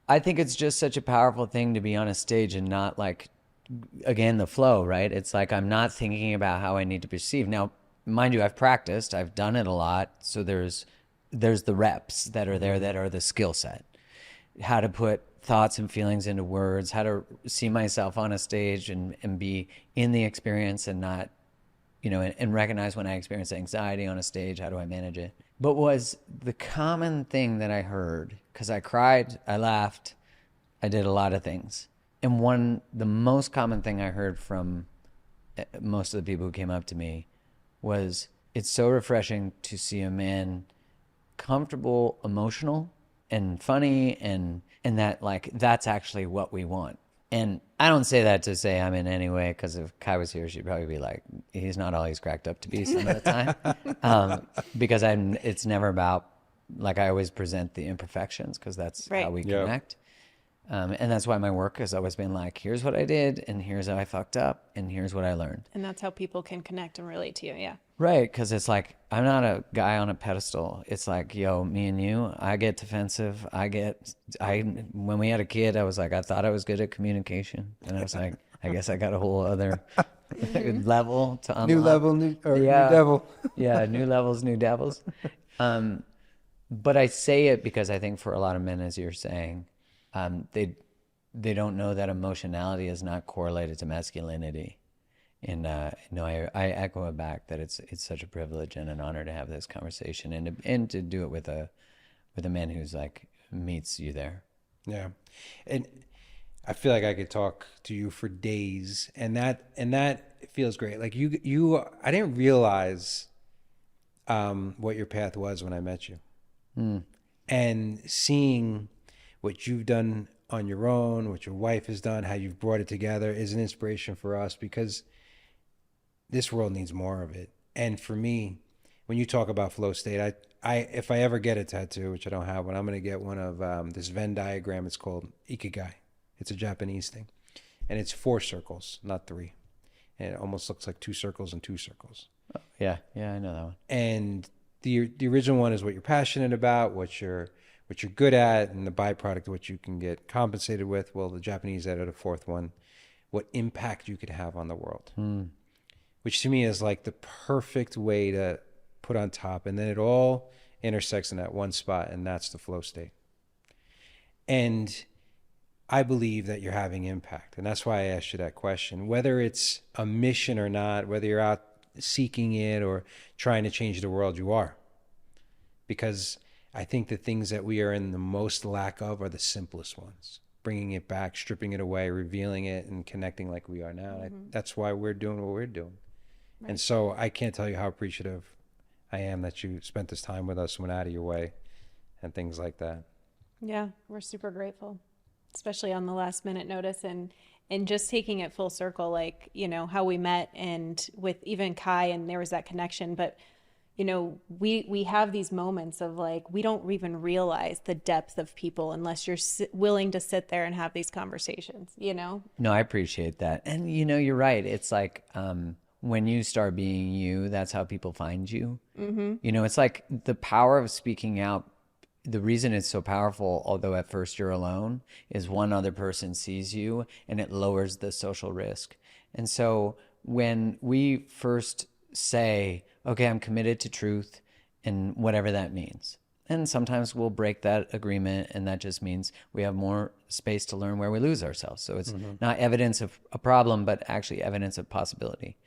I think it's just such a powerful thing to be on a stage and not like, again, the flow, right? It's like I'm not thinking about how I need to perceive. Now, mind you, I've practiced, I've done it a lot. So there's the reps that are there that are the skill set. How to put thoughts and feelings into words, how to see myself on a stage and be in the experience and not, you know, and recognize when I experience anxiety on a stage, how do I manage it? But was the common thing that I heard, because I cried, I laughed, I did a lot of things. And the most common thing I heard from most of the people who came up to me was, it's so refreshing to see a man comfortable, emotional, and funny, and that like that's actually what we want. And I don't say that to say I'm in any way, because if Kai was here, she'd probably be like, he's not all he's cracked up to be some of the time. Because it's never about, like, I always present the imperfections, because that's Right. how we Yep. connect. And that's why my work has always been like, here's what I did, and here's how I fucked up, and here's what I learned. And that's how people can connect and relate to you. Yeah. Right, because it's like, I'm not a guy on a pedestal. It's like, yo, me and you, I get defensive. When we had a kid, I was like, I thought I was good at communication. And I was like, I guess I got a whole other level to unlock. New level, new Yeah. devil. Yeah, new levels, new devils. But I say it because I think for a lot of men, as you're saying, they don't know that emotionality is not correlated to masculinity. And no, I echo it back that it's such a privilege and an honor to have this conversation and to do it with a man who's like meets you there. Yeah. And I feel like I could talk to you for days, and that feels great. Like you I didn't realize what your path was when I met you. And seeing what you've done on your own, what your wife has done, how you've brought it together is an inspiration for us, because this world needs more of it. And for me, when you talk about flow state, I if I ever get a tattoo, which I don't have one, I'm going to get one of this Venn diagram. It's called Ikigai. It's a Japanese thing. And it's 4 circles, not 3. And it almost looks like 2 circles and 2 circles. Yeah, I know that one. And the original one is what you're passionate about, what you're good at, and the byproduct of what you can get compensated with. Well, the Japanese added a 4th one, what impact you could have on the world, which to me is like the perfect way to put on top. And then it all intersects in that one spot, and that's the flow state. And I believe that you're having impact. And that's why I asked you that question. Whether it's a mission or not, whether you're out seeking it or trying to change the world, you are. Because I think the things that we are in the most lack of are the simplest ones. Bringing it back, stripping it away, revealing it, and connecting like we are now. That's why we're doing what we're doing. Right. And so I can't tell you how appreciative I am that you spent this time with us, went out of your way, and things like that. Yeah, we're super grateful, especially on the last minute notice and just taking it full circle, like, you know, how we met and with even Kai, and there was that connection. But, you know, we have these moments of like, we don't even realize the depth of people unless you're willing to sit there and have these conversations, you know? No, I appreciate that. And, you know, you're right. It's like, when you start being you, that's how people find you. You know, it's like the power of speaking out. The reason it's so powerful, although at first you're alone, is one other person sees you and it lowers the social risk. And so when we first say, okay, I'm committed to truth and whatever that means, and sometimes we'll break that agreement, and that just means we have more space to learn where we lose ourselves. So it's not evidence of a problem, but actually evidence of possibility.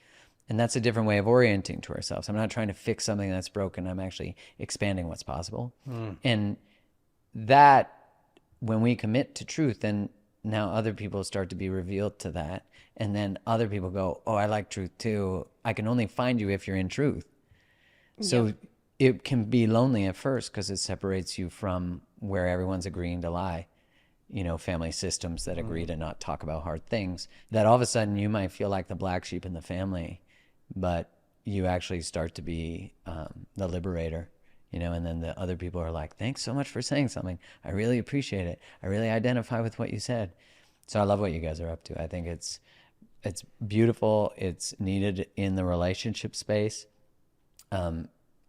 And that's a different way of orienting to ourselves. I'm not trying to fix something that's broken. I'm actually expanding what's possible. And that, when we commit to truth, then now other people start to be revealed to that. And then other people go, oh, I like truth too. I can only find you if you're in truth. So it can be lonely at first because it separates you from where everyone's agreeing to lie. You know, family systems that agree to not talk about hard things, that all of a sudden you might feel like the black sheep in the family, but you actually start to be the liberator, you know, and then the other people are like, thanks so much for saying something. I really appreciate it. I really identify with what you said. So I love what you guys are up to. I think it's beautiful. It's needed in the relationship space.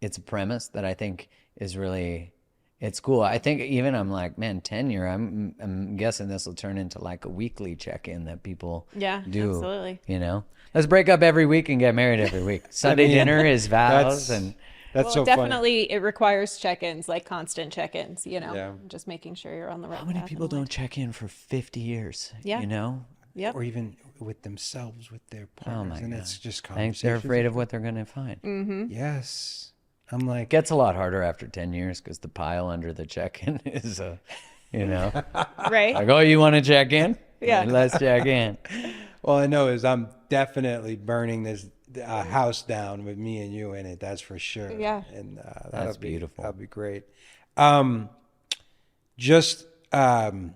It's a premise that I think is really, it's cool. I think even I'm like, man, tenure, I'm guessing this will turn into like a weekly check-in that people do. Absolutely. You know, let's break up every week and get married every week. Sunday dinner is vows, and that's so definitely funny. It requires check-ins, like constant check-ins, you know, Yeah. just making sure you're on the right how many path people don't check in for 50 years? Yeah. You know? Yep. Or even with themselves, with their partners. Oh my and God. it's just I think conversations. they're afraid of what they're going to find. Yes. I'm like, It gets a lot harder after 10 years because the pile under the check-in is, you know, Right. like, oh, you want to check in? Yeah. Let's check in. all I know is I'm definitely burning this house down with me and you in it. That's for sure. Yeah. And That's beautiful. That'll be great. Just not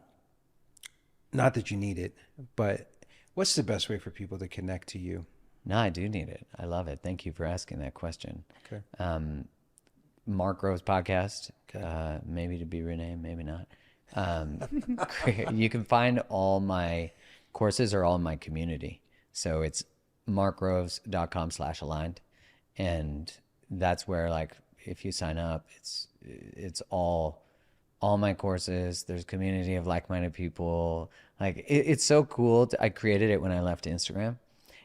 that you need it, but what's the best way for people to connect to you? No, I do need it. I love it. Thank you for asking that question. Okay. Mark Grove's podcast, maybe to be renamed, maybe not. You can find all my courses are all in my community. So it's markgroves.com/aligned. And that's where, like, if you sign up, it's all my courses. There's a community of like-minded people. Like, it's so cool. I created it when I left Instagram.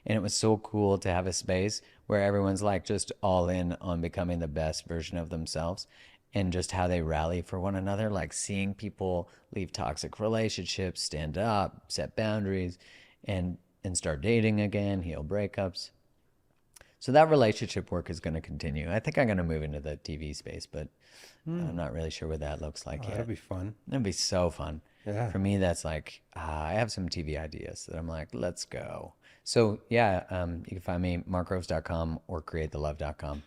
And it was so cool to have a space where everyone's like just all in on becoming the best version of themselves, and just how they rally for one another, like seeing people leave toxic relationships, stand up, set boundaries, and start dating again, heal breakups. So that relationship work is going to continue. I think I'm going to move into the TV space, but I'm not really sure what that looks like yet. That'd be fun. That'd be so fun. Yeah. For me, that's like, I have some TV ideas that I'm like, let's go. So yeah, you can find me markgroves.com or createthelove.com.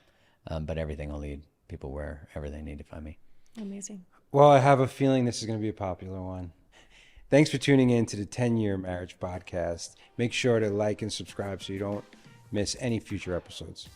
But everything will lead people wherever they need to find me. Amazing. Well, I have a feeling this is going to be a popular one. Thanks for tuning in to the 10-Year Marriage Podcast. Make sure to like and subscribe so you don't miss any future episodes.